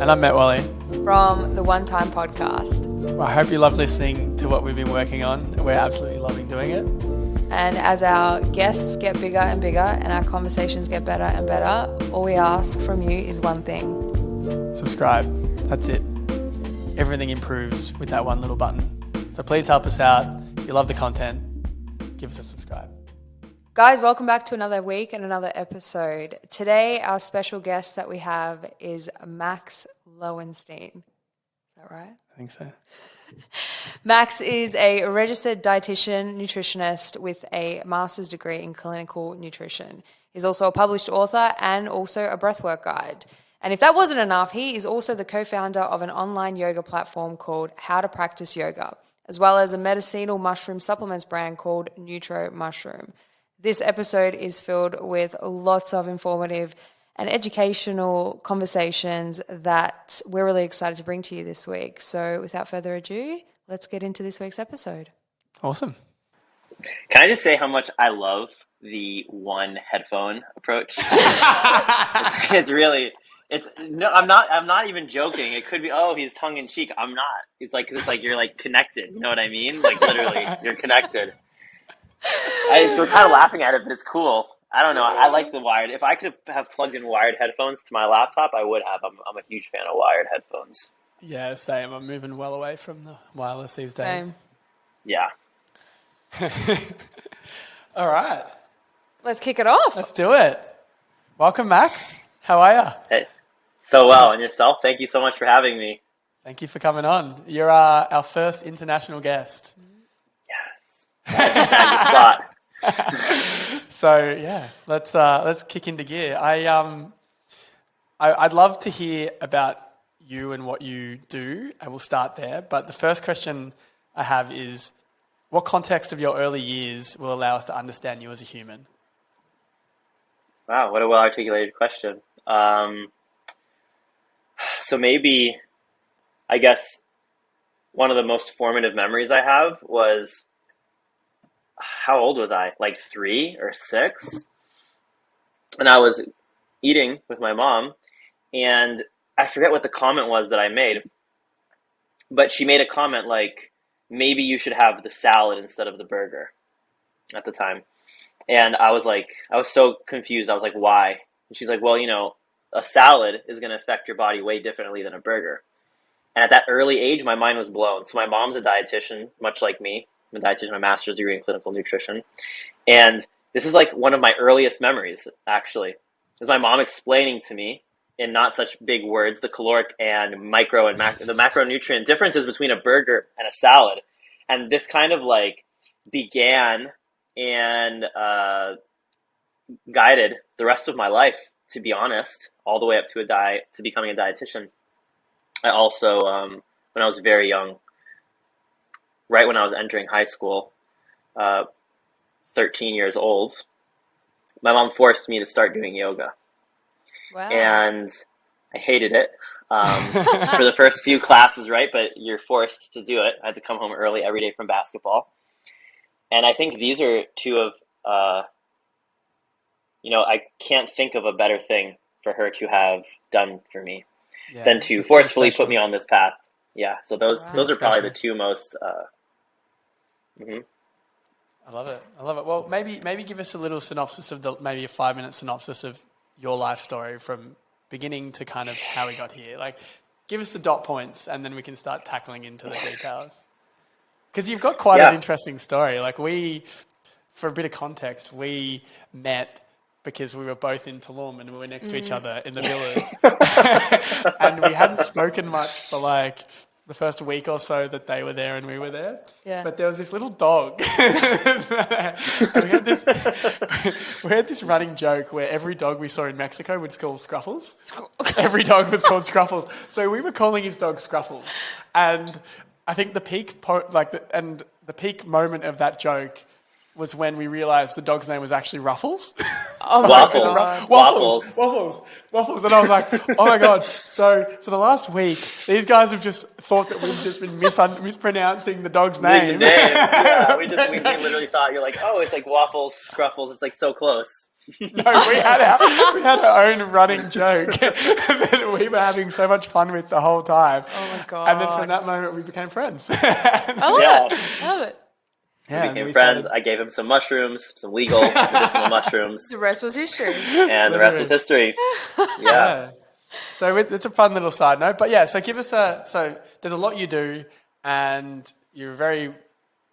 And I'm Matt Wally. From the One Time Podcast. Well, I hope you love listening to what we've been working on. We're absolutely loving doing it. And as our guests get bigger and bigger and our conversations get better and better, all we ask from you is one thing. Subscribe. That's it. Everything improves with that one little button. So please help us out. If you love the content, give us a subscribe. Guys, welcome back to another week and another episode. Today, our special guest that we have is Max Lowenstein. Is that right? I think so. Max is a registered dietitian, nutritionist with a master's degree in clinical nutrition. He's also a published author and also a breathwork guide. And if that wasn't enough, he is also the co-founder of an online yoga platform called How to Practice Yoga, as well as a medicinal mushroom supplements brand called Nutro Mushroom. This episode is filled with lots of informative and educational conversations that we're really excited to bring to you this week. So without further ado, let's get into this week's episode. Awesome. Can I just say how much I love the one headphone approach? I'm not even joking. It could be, oh, he's tongue in cheek. I'm not. It's like you're like connected. You know what I mean? Like literally, you're connected. We're kind of laughing at it, but it's cool. I don't know. I like the wired. If I could have plugged in wired headphones to my laptop, I would have. I'm a huge fan of wired headphones. Yeah, same. I'm moving well away from the wireless these days. Same. Yeah. All right. Let's kick it off. Let's do it. Welcome, Max. How are you? Hey, so well. And yourself? Thank you so much for having me. Thank you for coming on. You're our first international guest. Yes. Spot. So yeah, let's kick into gear. I'd love to hear about you and what you do, and we'll start there. But the first question I have is, what context of your early years will allow us to understand you as a human? Wow, what a well-articulated question. So maybe, I guess, one of the most formative memories I have was, how old was I? Like 3 or 6? And I was eating with my mom, and I forget what the comment was that I made, but she made a comment like, maybe you should have the salad instead of the burger at the time. And I was so confused. I was like, why? And she's like, well, a salad is going to affect your body way differently than a burger. And at that early age, my mind was blown. So my mom's a dietitian, much like me. I'm a dietitian, my master's degree in clinical nutrition. And this is like one of my earliest memories, actually, is my mom explaining to me in not such big words the caloric and micro and the macronutrient differences between a burger and a salad. And this kind of like began and guided the rest of my life, to be honest, all the way up to to becoming a dietitian. I also, when I was very young, right when I was entering high school, 13 years old, my mom forced me to start doing yoga. Wow. And I hated it for the first few classes, right? But you're forced to do it. I had to come home early every day from basketball. And I think these are two of, I can't think of a better thing for her to have done for me than to forcefully put me on this path. Yeah, so those are probably the two most... I love it. Well, maybe give us a little synopsis of maybe a 5-minute synopsis of your life story from beginning to kind of how we got here. Like, give us the dot points, and then we can start tackling into the details. Because you've got quite an interesting story. Like for a bit of context, we met because we were both in Tulum and we were next to each other in the villas. And we hadn't spoken much for like the first week or so that they were there and we were there. Yeah. But there was this little dog. And we had this running joke where every dog we saw in Mexico would call Scruffles. Every dog was called Scruffles. So we were calling his dog Scruffles. And I think the peak moment of that joke was when we realized the dog's name was actually Ruffles. Oh my Waffles. God. Waffles. And I was like, oh my God. So for the last week, these guys have just thought that we've just been mispronouncing the dog's Like name. the name. Yeah, we literally thought, you're like, oh, it's like waffles, scruffles. It's like so close. No, we had our own running joke that we were having so much fun with the whole time. Oh my God. And then from that moment, we became friends. I love it. I love it. We became friends. I gave him some mushrooms, some legal medicinal mushrooms. The rest was history. And the rest was history. Yeah. So it's a fun little side note. But yeah, so so there's a lot you do, and you're a very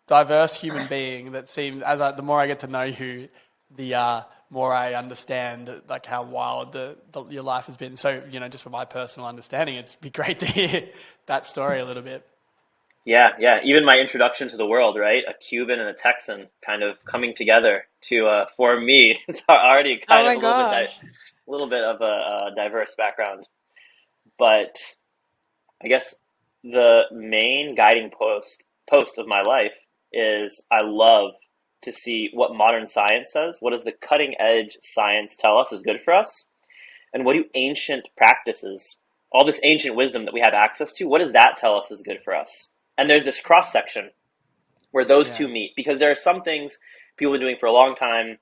diverse human being that seems, the more I get to know you, the more I understand like how wild your life has been. So, just for my personal understanding, it'd be great to hear that story a little bit. Yeah. Even my introduction to the world, right? A Cuban and a Texan kind of coming together to form me. It's already kind of a little bit of a diverse background. But I guess the main guiding post of my life is I love to see what modern science says. What does the cutting edge science tell us is good for us? And what do ancient practices, all this ancient wisdom that we have access to, what does that tell us is good for us? And there's this cross section where those two meet, because there are some things people have been doing for a long time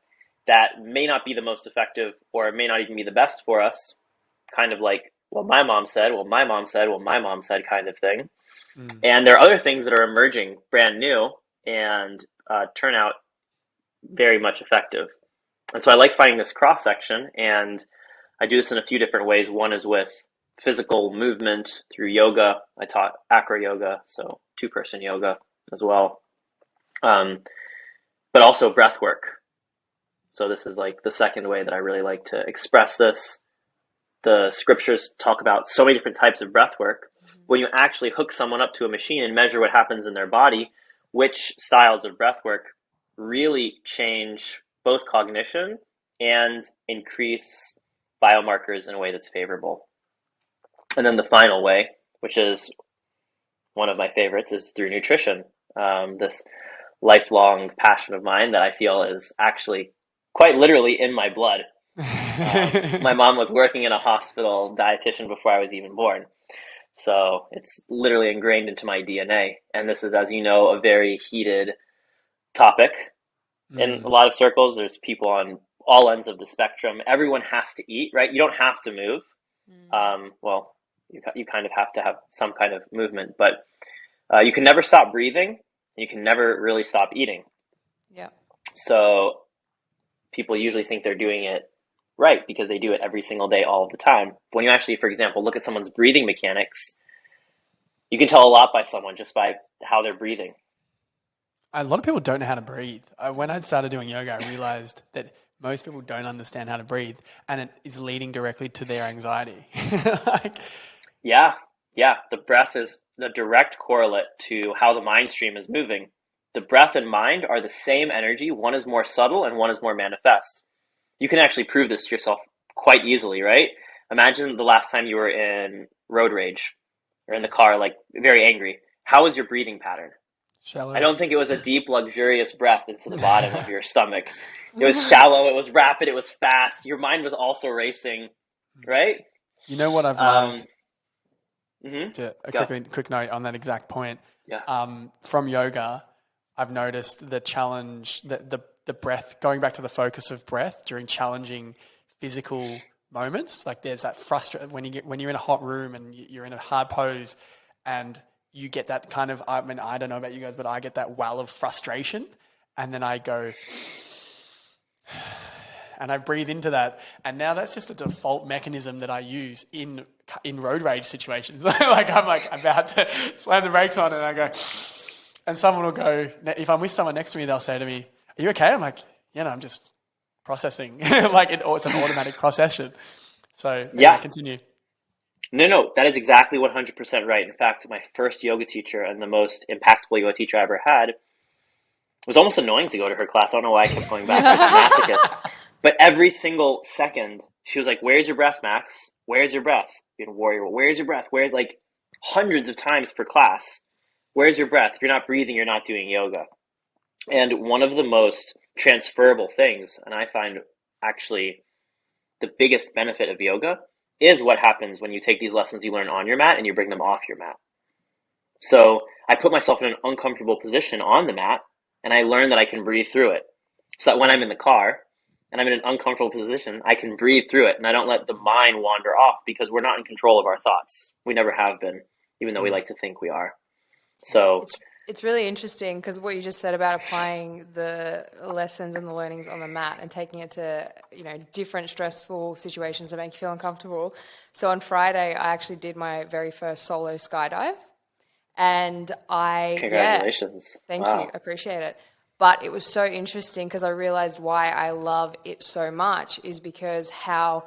that may not be the most effective or may not even be the best for us. Kind of like, well, my mom said, well, my mom said, well, my mom said kind of thing. And there are other things that are emerging brand new and turn out very much effective. And so I like finding this cross section, and I do this in a few different ways. One is with physical movement through yoga. I taught acro yoga, so 2-person yoga as well. But also breath work. So this is like the second way that I really like to express this. The scriptures talk about so many different types of breath work. When you actually hook someone up to a machine and measure what happens in their body, which styles of breath work really change both cognition and increase biomarkers in a way that's favorable. And then the final way, which is one of my favorites, is through nutrition. This lifelong passion of mine that I feel is actually quite literally in my blood. My mom was working in a hospital dietitian before I was even born. So it's literally ingrained into my DNA. And this is, as you know, a very heated topic. In a lot of circles, there's people on all ends of the spectrum. Everyone has to eat, right? You don't have to move. Well, you kind of have to have some kind of movement, but you can never stop breathing. You can never really stop eating. Yeah. So people usually think they're doing it right because they do it every single day, all of the time. When you actually, for example, look at someone's breathing mechanics, you can tell a lot by someone just by how they're breathing. A lot of people don't know how to breathe. When I started doing yoga, I realized that most people don't understand how to breathe, and it is leading directly to their anxiety. Yeah. The breath is the direct correlate to how the mind stream is moving. The breath and mind are the same energy. One is more subtle and one is more manifest. You can actually prove this to yourself quite easily, right? Imagine the last time you were in road rage or in the car, like very angry. How was your breathing pattern? Shallow. I don't think it was a deep, luxurious breath into the bottom of your stomach. It was shallow, it was rapid, it was fast. Your mind was also racing, right? You know what I've loved? A quick note on that exact point. Yeah. From yoga, I've noticed the challenge, the breath, going back to the focus of breath during challenging physical moments. Like there's that when you're in a hot room and you're in a hard pose, and you get that kind of, I mean, I don't know about you guys, but I get that well of frustration, and then I go, and I breathe into that. And now that's just a default mechanism that I use in road rage situations. Like I'm like about to slam the brakes on and I go, and someone will go, if I'm with someone next to me, they'll say to me, "Are you okay?" I'm like, "Yeah, no, I'm just processing." Like it's an automatic procession. So yeah, continue. No, that is exactly 100% right. In fact, my first yoga teacher and the most impactful yoga teacher I ever had, it was almost annoying to go to her class. I don't know why I kept going back like a masochist. But every single second, she was like, "Where's your breath, Max? Where's your breath?" Being a warrior, "Where's your breath? Where's," like hundreds of times per class. "Where's your breath? If you're not breathing, you're not doing yoga." And one of the most transferable things, and I find actually the biggest benefit of yoga is what happens when you take these lessons you learn on your mat and you bring them off your mat. So I put myself in an uncomfortable position on the mat, and I learn that I can breathe through it. So that when I'm in the car and I'm in an uncomfortable position, I can breathe through it, and I don't let the mind wander off, because we're not in control of our thoughts. We never have been, even though we like to think we are. So it's really interesting, because what you just said about applying the lessons and the learnings on the mat and taking it to, different stressful situations that make you feel uncomfortable. So on Friday, I actually did my very first solo skydive. And Congratulations. Thank you. Appreciate it. But it was so interesting, because I realized why I love it so much is because how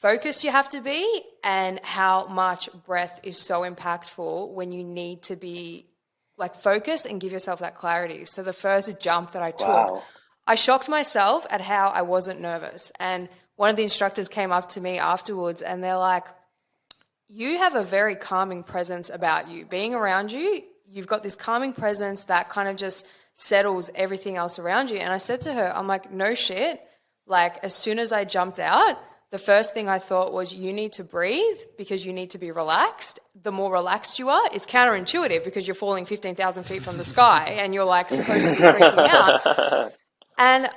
focused you have to be, and how much breath is so impactful when you need to be focused and give yourself that clarity. So the first jump that I took, I shocked myself at how I wasn't nervous. And one of the instructors came up to me afterwards, and they're like, you have a very calming presence about you. Being around you, you've got this calming presence that kind of just settles everything else around you. And I said to her, I'm like, no shit. As soon as I jumped out, the first thing I thought was, you need to breathe, because you need to be relaxed. The more relaxed you are, it's counterintuitive, because you're falling 15,000 feet from the sky and you're supposed to be freaking out. And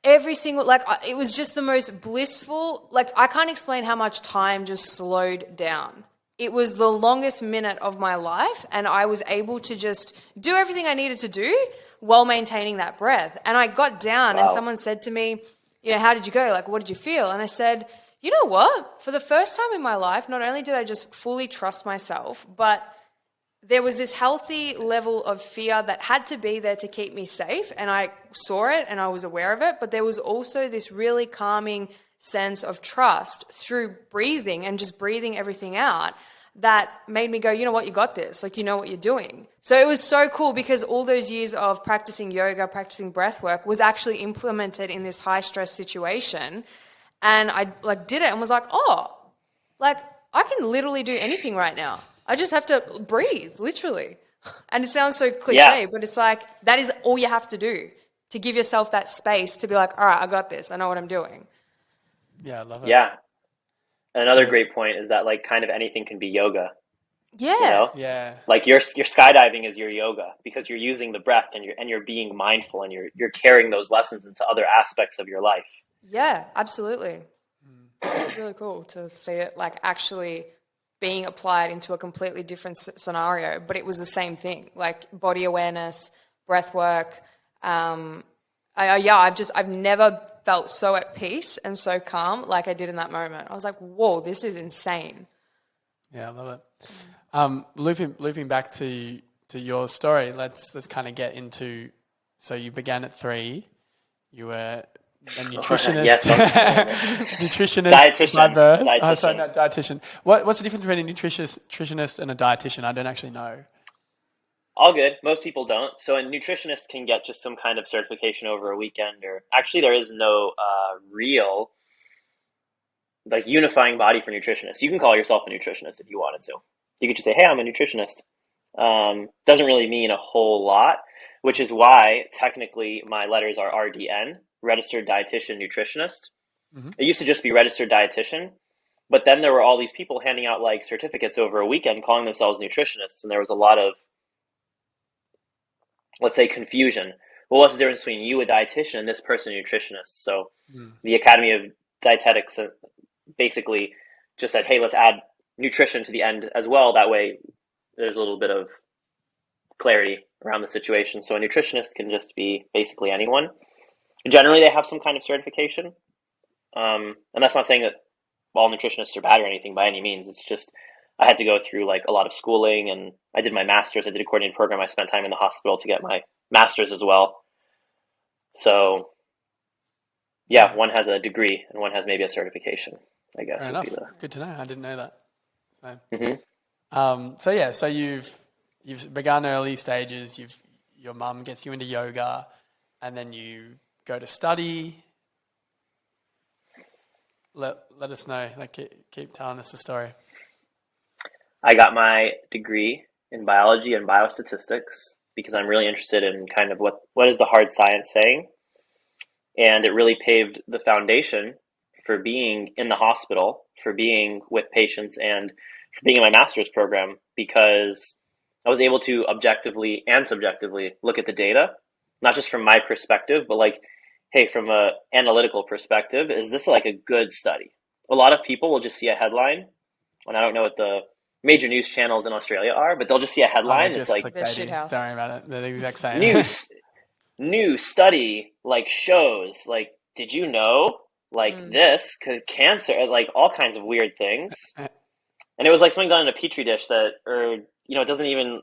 every single, it was just the most blissful, I can't explain how much time just slowed down. It was the longest minute of my life, and I was able to just do everything I needed to do while maintaining that breath. And I got down and someone said to me, how did you go? What did you feel? And I said, you know what? For the first time in my life, not only did I just fully trust myself, but there was this healthy level of fear that had to be there to keep me safe. And I saw it and I was aware of it. But there was also this really calming sense of trust through breathing and just breathing everything out that made me go, you know what, you got this. You know what you're doing. So it was so cool, because all those years of practicing yoga, practicing breath work was actually implemented in this high stress situation. And I did it and was like, I can literally do anything right now. I just have to breathe, literally. And it sounds so cliche, but it's that is all you have to do to give yourself that space to be all right, I got this. I know what I'm doing. Yeah, I love it. Yeah. Another great point is that kind of anything can be yoga. Yeah. Yeah. Your skydiving is your yoga, because you're using the breath and you're being mindful, and you're carrying those lessons into other aspects of your life. Yeah, absolutely. It's really cool to see it actually being applied into a completely different scenario, but it was the same thing, body awareness, breath work. I've never felt so at peace and so calm like I did in that moment. I was like, whoa, this is insane. Yeah, I love it. Looping back to your story, let's kind of get into, so you began at 3, you were a nutritionist. Yes, nutritionist dietitian. by birth. Dietitian. Oh, sorry, no, dietitian. What's the difference between a nutritionist and a dietitian? I don't actually know. All good. Most people don't. So a nutritionist can get just some kind of certification over a weekend, or actually there is no real unifying body for nutritionists. You can call yourself a nutritionist if you wanted to. You could just say, hey, I'm a nutritionist. Doesn't really mean a whole lot, which is why technically my letters are RDN, Registered Dietitian Nutritionist. Mm-hmm. It used to just be Registered Dietitian, but then there were all these people handing out certificates over a weekend calling themselves nutritionists, and there was a lot of, let's say, confusion. Well, what's the difference between you, a dietitian, and this person, a nutritionist? So the Academy of Dietetics basically just said, hey, let's add nutrition to the end as well. That way there's a little bit of clarity around the situation. So a nutritionist can just be basically anyone. Generally, they have some kind of certification. And that's not saying that all nutritionists are bad or anything by any means. It's just I had to go through a lot of schooling, and I did my master's. I did a coordinated program. I spent time in the hospital to get my master's as well. So yeah, one has a degree and one has maybe a certification, I guess. Fair would enough. be the... Good to know. I didn't know that. Mm-hmm. So you've begun early stages. Your mum gets you into yoga, and then you go to study. Let us know. Keep telling us the story. I got my degree in biology and biostatistics because I'm really interested in kind of what is the hard science saying. And it really paved the foundation for being in the hospital, for being with patients, and for being in my master's program, because I was able to objectively and subjectively look at the data, not just from my perspective, but like, hey, from a analytical perspective, is this like a good study? A lot of people will just see a headline, and I don't know what the major news channels in Australia are, but they'll just see a headline. They're It's just like clickbaity. shithouse. Don't worry about it. They're the exact same. new study like shows like, did you know like this cancer, like all kinds of weird things. And it was like something done in a petri dish that, or it doesn't even.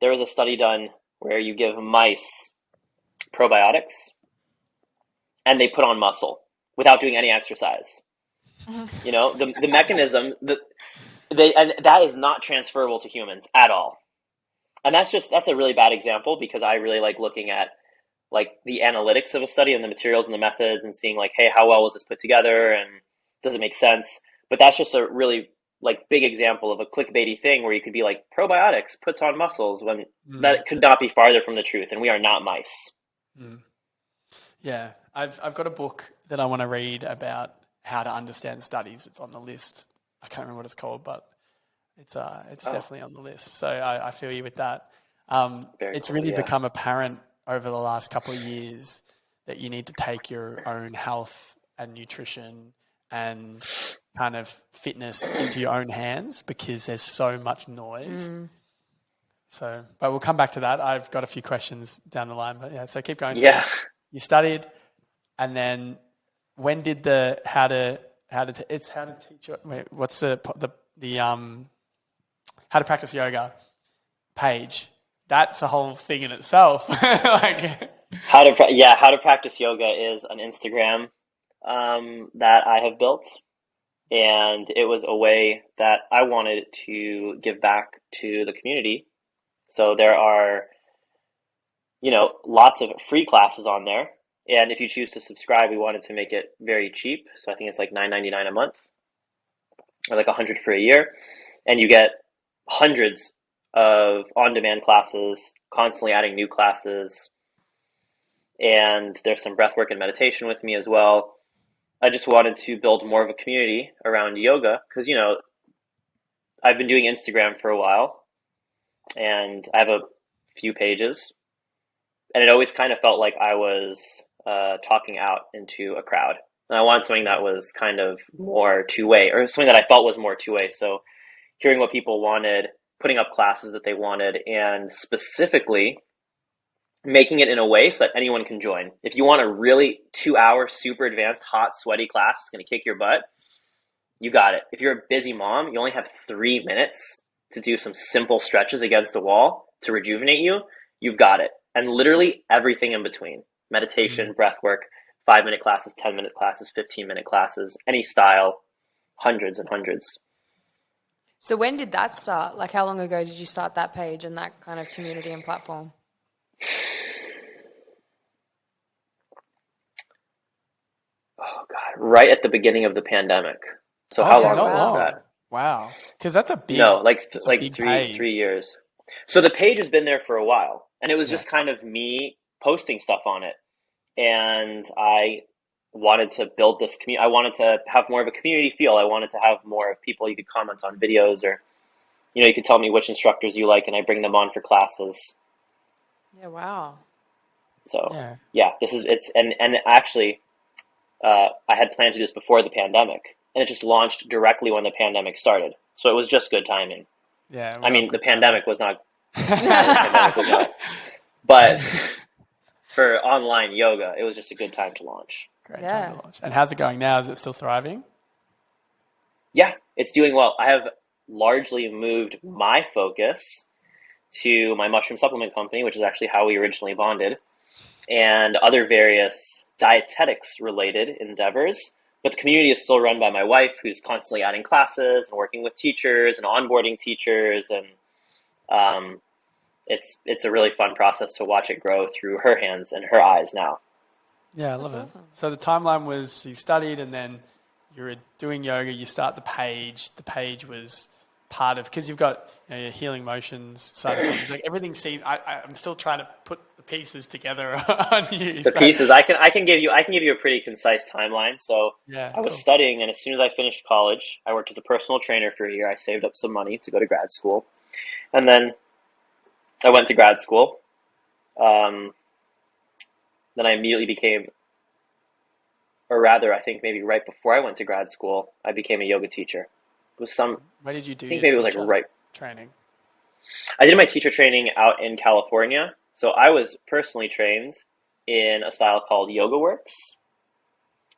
There was a study done where you give mice probiotics and they put on muscle without doing any exercise. The mechanism and that is not transferable to humans at all. And that's a really bad example, because I really like looking at like the analytics of a study and the materials and the methods and seeing like, hey, how well was this put together and does it make sense? But that's just a really like big example of a clickbaity thing where you could be like, probiotics puts on muscles, when that could not be farther from the truth, and we are not mice. Yeah, I've got a book that I want to read about how to understand studies. It's on the list. I can't remember what it's called, but it's definitely on the list. So I feel you with that. It's really become apparent over the last couple of years that you need to take your own health and nutrition and kind of fitness into your own hands, because there's so much noise. So, but we'll come back to that. I've got a few questions down the line, but yeah, so keep going. So you studied, and then when did the how to teach? Wait, what's the how to practice yoga page? That's a whole thing in itself. Like how to practice yoga is an Instagram that I have built, and it was a way that I wanted to give back to the community. So there are, lots of free classes on there, and if you choose to subscribe, we wanted to make it very cheap. So I think it's like $9.99 a month, or like $100 for a year, and you get hundreds of on-demand classes, constantly adding new classes, and there's some breathwork and meditation with me as well. I just wanted to build more of a community around yoga, because I've been doing Instagram for a while, and I have a few pages, and it always kind of felt like I was talking out into a crowd, and I wanted something that was kind of more two-way, or something that I felt was more two-way. So hearing what people wanted, putting up classes that they wanted, and specifically making it in a way so that anyone can join. If you want a really 2-hour, super advanced, hot, sweaty class, it's going to kick your butt, you got it. If you're a busy mom, you only have 3 minutes to do some simple stretches against a wall to rejuvenate you, you've got it. And literally everything in between. Meditation, breath work, 5-minute classes, 10-minute classes, 15-minute classes, any style, hundreds and hundreds. So when did that start? Like, how long ago did you start that page and that kind of community and platform? Oh God! Right at the beginning of the pandemic. So how long was that? Wow, because that's a big like 3 years. So the page has been there for a while, and it was just kind of me posting stuff on it, and I wanted to build this community. I wanted to have more of a community feel. I wanted to have more of people you could comment on videos, or you could tell me which instructors you like, and I bring them on for classes. Yeah, wow. So and actually, I had planned to do this before the pandemic, and it just launched directly when the pandemic started. So it was just good timing. Yeah, I mean, the pandemic was not. But for online yoga, it was just a good time to launch. Great time to launch. And how's it going now? Is it still thriving? Yeah, it's doing well. I have largely moved my focus to my mushroom supplement company, which is actually how we originally bonded, and other various dietetics related endeavors. But the community is still run by my wife, who's constantly adding classes and working with teachers and onboarding teachers. And it's a really fun process to watch it grow through her hands and her eyes now. Yeah, I love it. Awesome. So the timeline was you studied, and then you were doing yoga. You start the page. The page was part of, because you've got your healing motions side of things, like everything seems, I'm still trying to put the pieces together on you. The pieces, I can give you a pretty concise timeline. So Yeah, I was cool. studying, and as soon as I finished college, I worked as a personal trainer for a year. I saved up some money to go to grad school, and then I went to grad school. Then I immediately became, or rather, I think maybe right before I went to grad school, I became a yoga teacher. It was Where did you do I think your maybe it was like teacher right. training? I did my teacher training out in California. So I was personally trained in a style called Yoga Works.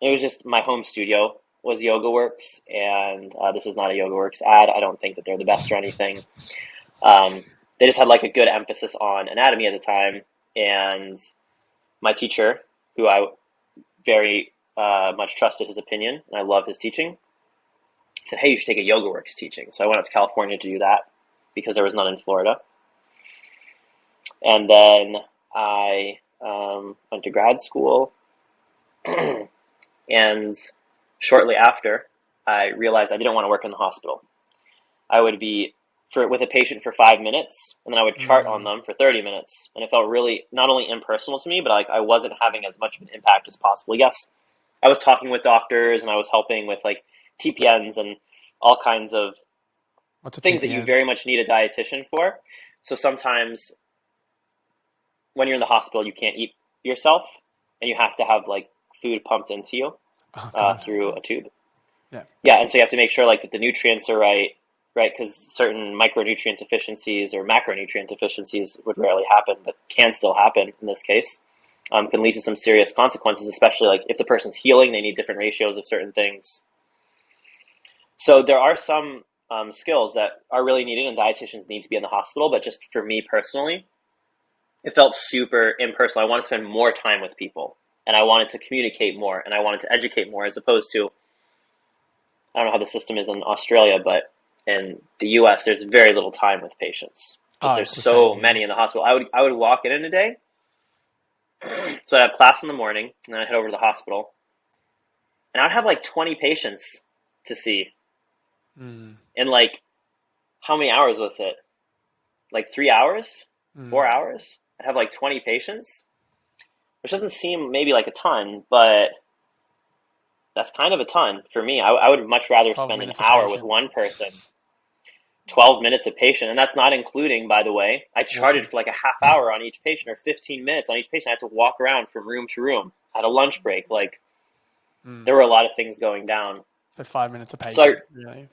It was just my home studio was Yoga Works, and this is not a Yoga Works ad. I don't think that they're the best or anything. They just had like a good emphasis on anatomy at the time, and my teacher, who I very much trusted his opinion, and I love his teaching, said, "Hey, you should take a Yoga Works teaching." So I went out to California to do that because there was none in Florida. And then I went to grad school, and shortly after, I realized I didn't want to work in the hospital. I would be with a patient for 5 minutes, and then I would chart on them for 30 minutes, and it felt really not only impersonal to me, but like I wasn't having as much of an impact as possible. Yes, I was talking with doctors, and I was helping with like TPNs and all kinds of things that you very much need a dietitian for. So sometimes when you're in the hospital, you can't eat yourself, and you have to have like food pumped into you through a tube. Yeah, and so you have to make sure like that the nutrients are right, because certain micronutrient deficiencies or macronutrient deficiencies would rarely happen, but can still happen in this case. Can lead to some serious consequences, especially like if the person's healing, they need different ratios of certain things. So there are some skills that are really needed, and dietitians need to be in the hospital, but just for me personally, it felt super impersonal. I wanted to spend more time with people, and I wanted to communicate more, and I wanted to educate more, as opposed to, I don't know how the system is in Australia, but in the US, there's very little time with patients. There's so many in the hospital. I would walk in a day, so I'd have class in the morning, and then I'd head over to the hospital, and I'd have like 20 patients to see. In like, how many hours was it? Like 3 hours? 4 hours? I'd have like 20 patients, which doesn't seem maybe like a ton, but that's kind of a ton for me. I would much rather spend an hour with one person, 12 minutes a patient. And that's not including, by the way, I charted for like a half hour on each patient or 15 minutes on each patient. I had to walk around from room to room. I had a lunch break. Like, there were a lot of things going down. So 5 minutes a patient, So really?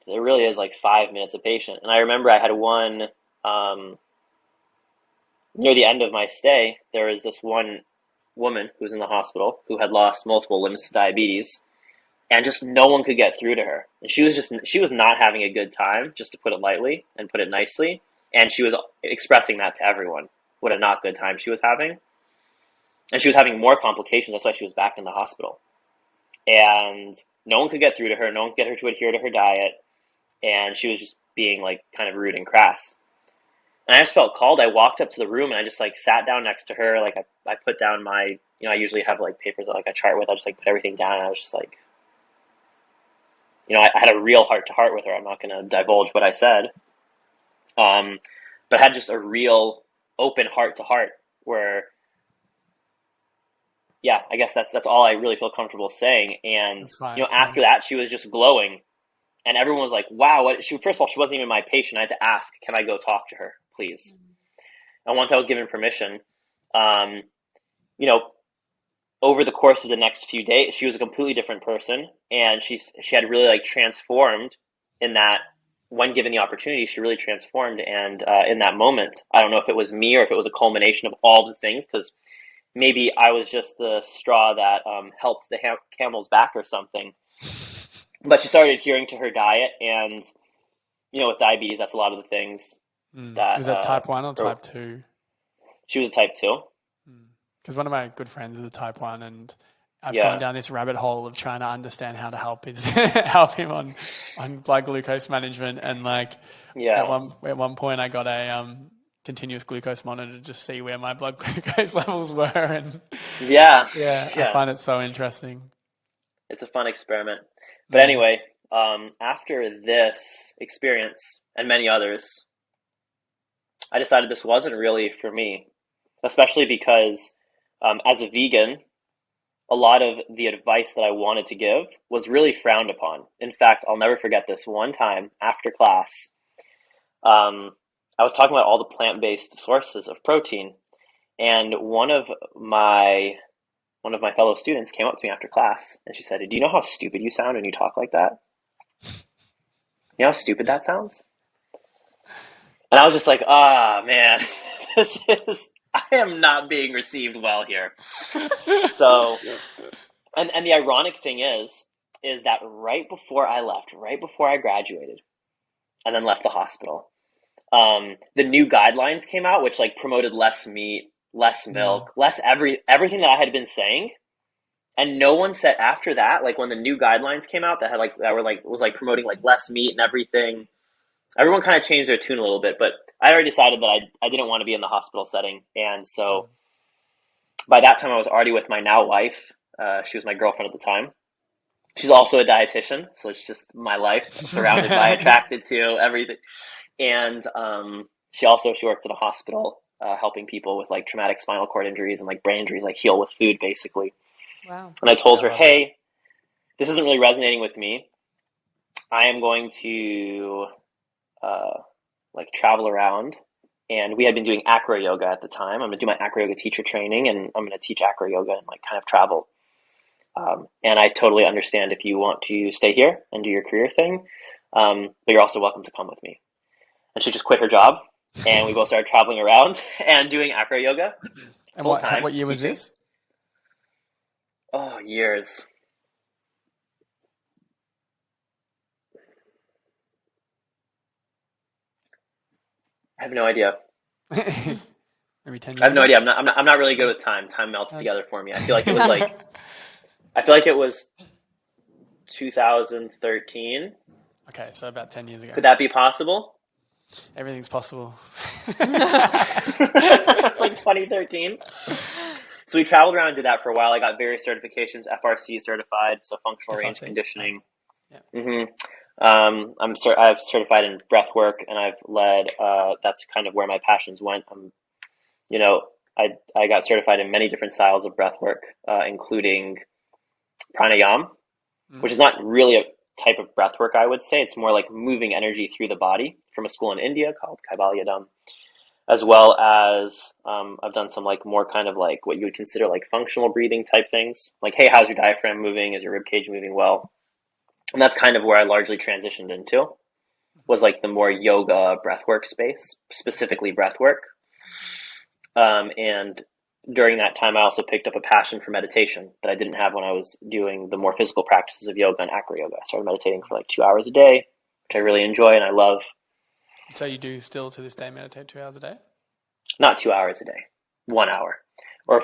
it really is like 5 minutes a patient. And I remember I had one, near the end of my stay, there was this one woman who was in the hospital who had lost multiple limbs to diabetes, and just no one could get through to her. And she was not having a good time, just to put it lightly and put it nicely. And she was expressing that to everyone, what a not good time she was having. And she was having more complications. That's why she was back in the hospital. And no one could get through to her. No one could get her to adhere to her diet. And she was just being like kind of rude and crass. And I just felt called. I walked up to the room and I just like sat down next to her. Like I put down my, I usually have like papers that like I chart with. I just like put everything down, and I was just like, I had a real heart to heart with her. I'm not going to divulge what I said. But I had just a real open heart to heart where, yeah, I guess that's all I really feel comfortable saying. And, after that, she was just glowing. And everyone was like, wow, first of all, she wasn't even my patient. I had to ask, can I go talk to her, please? And once I was given permission, over the course of the next few days, she was a completely different person. And she had really like transformed in that when given the opportunity, she really transformed. And in that moment, I don't know if it was me or if it was a culmination of all the things, because maybe I was just the straw that helped the camel's back or something. But she started adhering to her diet, and with diabetes, that's a lot of the things. Was that type 1 or type 2? She was a type 2. Because one of my good friends is a type 1, and I've gone down this rabbit hole of trying to understand how to help him on blood glucose management. And at one point, I got a continuous glucose monitor to just see where my blood glucose levels were. And I find it so interesting. It's a fun experiment. But anyway, after this experience and many others, I decided this wasn't really for me, especially because as a vegan, a lot of the advice that I wanted to give was really frowned upon. In fact, I'll never forget this one time after class. I was talking about all the plant-based sources of protein, and one of my fellow students came up to me after class, and she said, "Do you know how stupid you sound when you talk like that? You know how stupid that sounds?" And I was just like, man, I am not being received well here. So, and the ironic thing is that right before I graduated and then left the hospital, the new guidelines came out, which like promoted less meat, less milk, less everything that I had been saying. And no one said after that, like when the new guidelines came out was promoting like less meat and everything, everyone kind of changed their tune a little bit, but I already decided that I didn't want to be in the hospital setting. And so by that time I was already with my now wife. She was my girlfriend at the time. She's also a dietitian. So it's just my life surrounded by, attracted to everything. And she worked in a hospital, helping people with like traumatic spinal cord injuries and like brain injuries, like heal with food basically. Wow. And I told her, hey, this isn't really resonating with me. I am going to like travel around, and we had been doing acro yoga at the time. I'm going to do my acro yoga teacher training, and I'm going to teach acro yoga and like kind of travel. And I totally understand if you want to stay here and do your career thing, but you're also welcome to come with me. And she just quit her job, and we both started traveling around and doing acro yoga. And what year was this? Oh, years. I have no idea. Maybe 10 years I have no ago? idea. I'm not really good with time. Time melts together for me. I feel like it was 2013. Okay, so about 10 years ago. Could that be possible? Everything's possible. It's like 2013. So we traveled around and did that for a while. I got various certifications, FRC certified, so functional range conditioning. Yeah. Mm-hmm. I've certified in breathwork, and I've led. That's kind of where my passions went. I got certified in many different styles of breathwork, including pranayama, which is not really a type of breathwork, I would say. It's more like moving energy through the body, from a school in India called Kaivalyadam, as well as I've done some like more kind of like what you would consider like functional breathing type things. Like, hey, how's your diaphragm moving? Is your rib cage moving well? And that's kind of where I largely transitioned into, was like the more yoga breathwork space, specifically breathwork. And during that time, I also picked up a passion for meditation that I didn't have when I was doing the more physical practices of yoga and acro yoga. I started meditating for like 2 hours a day, which I really enjoy and I love. So you do still to this day meditate 2 hours a day? Not 2 hours a day, 1 hour. Or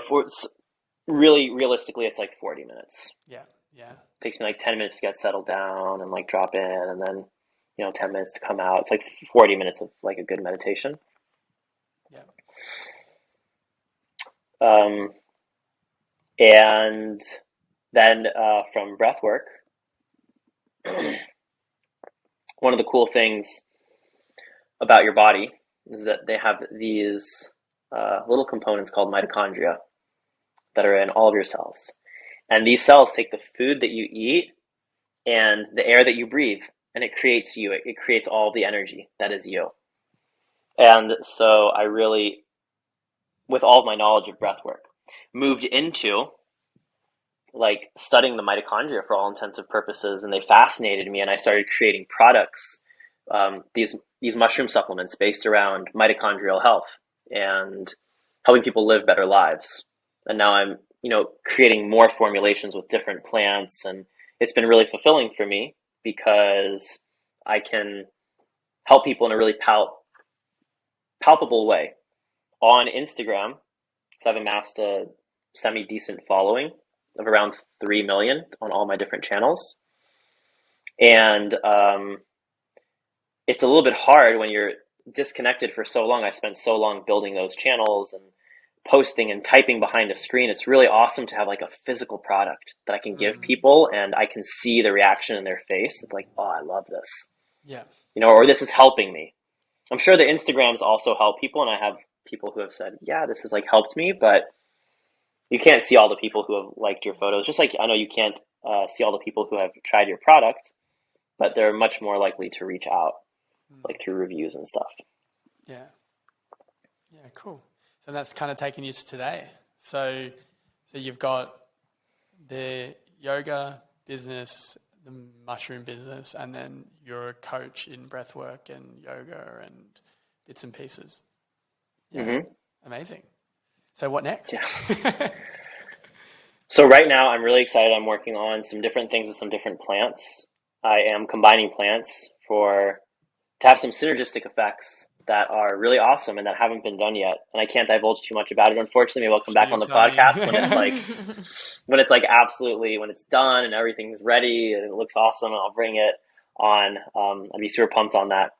really realistically, it's like 40 minutes. Yeah. It takes me like 10 minutes to get settled down and like drop in, and then 10 minutes to come out. It's like 40 minutes of like a good meditation. Yeah. And then from breathwork, one of the cool things about your body is that they have these little components called mitochondria that are in all of your cells. And these cells take the food that you eat and the air that you breathe, and it creates you. It creates all the energy that is you. And so I really, with all of my knowledge of breathwork, moved into like studying the mitochondria for all intensive purposes, and they fascinated me, and I started creating products, these mushroom supplements based around mitochondrial health and helping people live better lives. And now I'm creating more formulations with different plants, and it's been really fulfilling for me because I can help people in a really palpable way on Instagram. So I've amassed a semi-decent following of around 3 million on all my different channels. And it's a little bit hard when you're disconnected for so long. I spent so long building those channels and posting and typing behind a screen. It's really awesome to have like a physical product that I can give people and I can see the reaction in their face. It's like, oh, I love this. Yeah. Or this is helping me. I'm sure the Instagrams also help people. And I have people who have said, yeah, this has like helped me, but you can't see all the people who have liked your photos. Just like I know you can't see all the people who have tried your product, but they're much more likely to reach out like through reviews and stuff. Yeah. Yeah, cool. So that's kind of taken you to today. So you've got the yoga business, the mushroom business, and then you're a coach in breathwork and yoga and bits and pieces. Yeah, amazing. So what next? Yeah. So right now I'm really excited. I'm working on some different things with some different plants. I am combining plants to have some synergistic effects that are really awesome and that haven't been done yet. And I can't divulge too much about it, unfortunately. Maybe I'll come back on the podcast when it's like absolutely, when it's done and everything's ready and it looks awesome, and I'll bring it on. I'd be super pumped on that.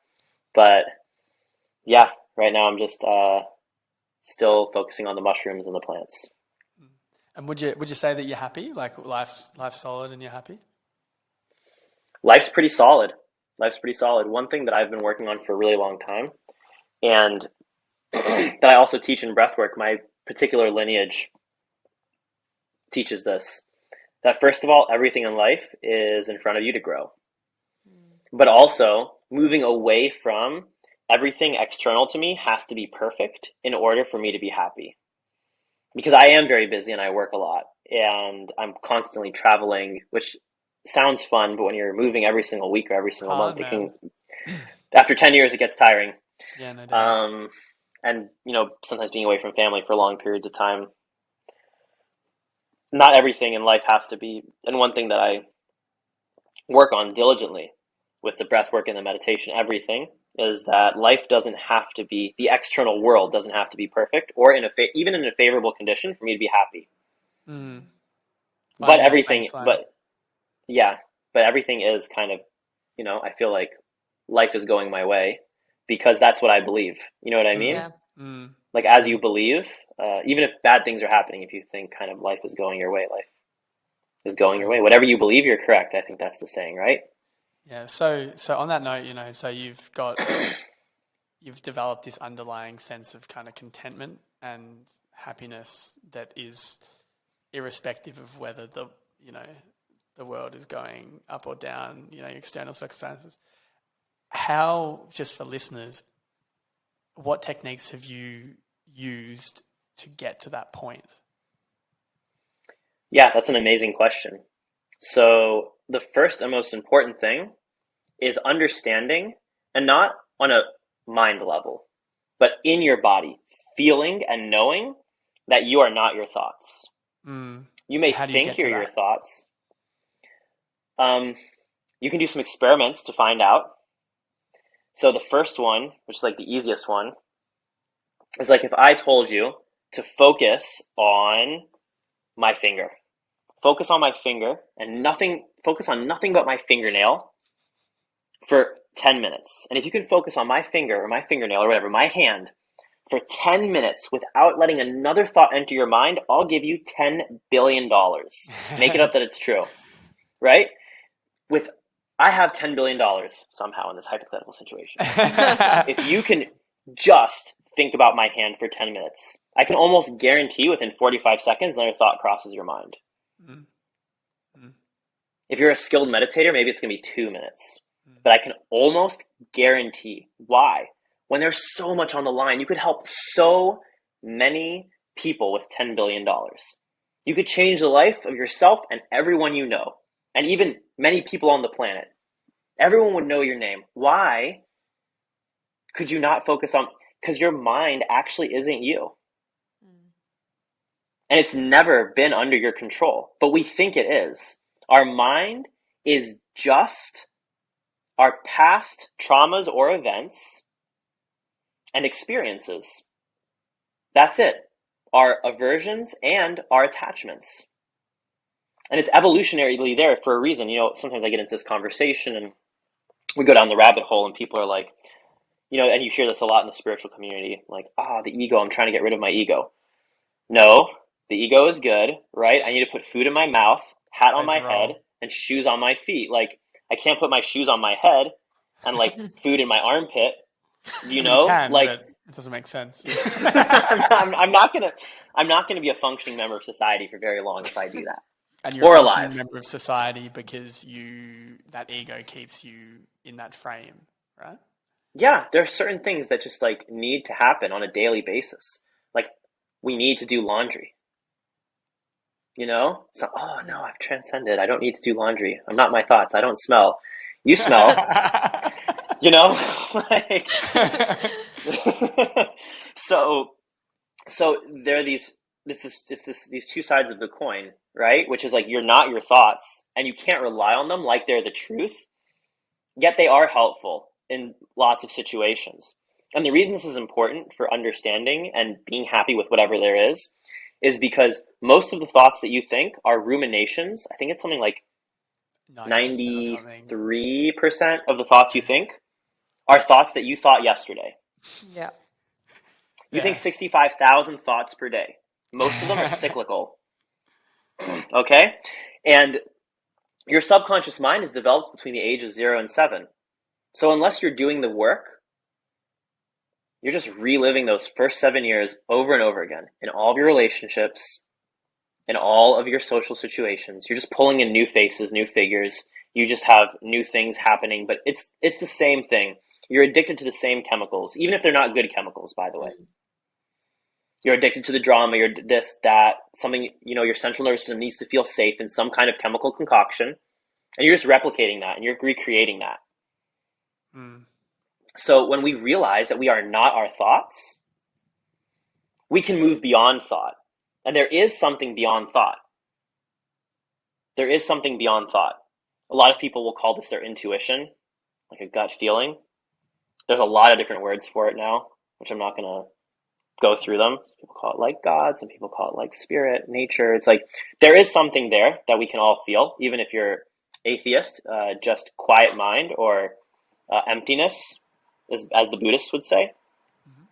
But yeah, right now I'm just still focusing on the mushrooms and the plants. And would you say that you're happy? Like life's solid and you're happy? Life's pretty solid. One thing that I've been working on for a really long time, and that I also teach in breathwork, my particular lineage teaches this, that first of all, everything in life is in front of you to grow. But also, moving away from everything external to me has to be perfect in order for me to be happy. Because I am very busy and I work a lot, and I'm constantly traveling, which sounds fun, but when you're moving every single week or every single month, after 10 years, it gets tiring. Yeah, no doubt. And, sometimes being away from family for long periods of time. Not everything in life has to be, and one thing that I work on diligently with the breath work and the meditation, everything, is that life doesn't have to be, the external world doesn't have to be perfect or even in a favorable condition for me to be happy. But everything, but everything is kind of, I feel like life is going my way because that's what I believe. You know what I mean? Yeah. Like as you believe, even if bad things are happening, if you think kind of life is going your way, life is going your way. Whatever you believe, you're correct. I think that's the saying, right? Yeah. So on that note, so you've developed this underlying sense of kind of contentment and happiness that is irrespective of whether the world is going up or down, external circumstances. How, just for listeners, what techniques have you used to get to that point? Yeah, that's an amazing question. So the first and most important thing is understanding, and not on a mind level, but in your body, feeling and knowing that you are not your thoughts. You may think you're your thoughts. You can do some experiments to find out. So the first one, which is like the easiest one, is like if I told you to focus on my finger. Focus on my finger and focus on nothing but my fingernail for 10 minutes. And if you can focus on my finger or my fingernail or whatever, my hand, for 10 minutes without letting another thought enter your mind, I'll give you $10 billion. Make it up that it's true, right? I have $10 billion somehow in this hypothetical situation. If you can just think about my hand for 10 minutes, I can almost guarantee within 45 seconds another thought crosses your mind. If you're a skilled meditator, maybe it's going to be 2 minutes. But I can almost guarantee. Why? When there's so much on the line, you could help so many people with $10 billion. You could change the life of yourself and everyone you know, and even many people on the planet. Everyone would know your name. Why could you not focus on? Because your mind actually isn't you. And it's never been under your control, but we think it is. Our mind is just our past traumas or events and experiences. That's it. Our aversions and our attachments. And it's evolutionarily there for a reason. Sometimes I get into this conversation and we go down the rabbit hole and people are like, and you hear this a lot in the spiritual community, like, the ego, I'm trying to get rid of my ego. No, the ego is good, right? I need to put food in my mouth, hat on Plays my a head, role. and shoes on my feet. Like, I can't put my shoes on my head and like food in my armpit. Do I you mean, you know? can, Like, but it doesn't make sense. I'm not gonna be a functioning member of society for very long if I do that. And you're a Or functioning alive. member of society because that ego keeps you in that frame, right? Yeah, there are certain things that just like need to happen on a daily basis. Like, we need to do laundry. You know? It's not, oh Yeah. no, I've transcended. I don't need to do laundry. I'm not my thoughts. I don't smell. You smell, you know? Like, so so there are these two sides of the coin, right? Which is like you're not your thoughts and you can't rely on them like they're the truth, yet they are helpful in lots of situations. And the reason this is important for understanding and being happy with whatever there is because most of the thoughts that you think are ruminations. I think it's something like 90% or something. 93% of the thoughts you think are thoughts that you thought yesterday. Yeah. You think Yeah. 65,000 thoughts per day. Most of them are cyclical. Okay? And your subconscious mind is developed between the age of 0 and 7. So unless you're doing the work, you're just reliving those first 7 years over and over again in all of your relationships, in all of your social situations. You're just pulling in new faces, new figures. You just have new things happening, but it's the same thing. You're addicted to the same chemicals, even if they're not good chemicals, by the way. You're addicted to the drama, you're this, that, something, you know, your central nervous system needs to feel safe in some kind of chemical concoction. And you're just replicating that and you're recreating that. Mm. So when we realize that we are not our thoughts, we can move beyond thought. And there is something beyond thought. There is something beyond thought. A lot of people will call this their intuition, like a gut feeling. There's a lot of different words for it now, which I'm not going to go through them. People call it like God, some people call it like spirit, nature. It's like there is something there that we can all feel, even if you're atheist, just quiet mind or emptiness, as the Buddhists would say. Mm-hmm.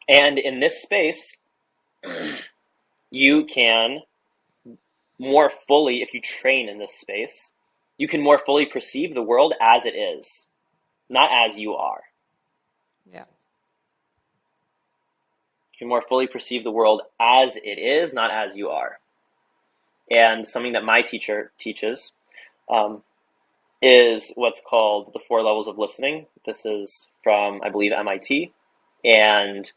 And in this space, you can more fully, if you train in this space, you can more fully perceive the world as it is, not as you are. Yeah. You can more fully perceive the world as it is, not as you are. And something that my teacher teaches is what's called the 4 levels of listening. This is from, I believe, MIT. And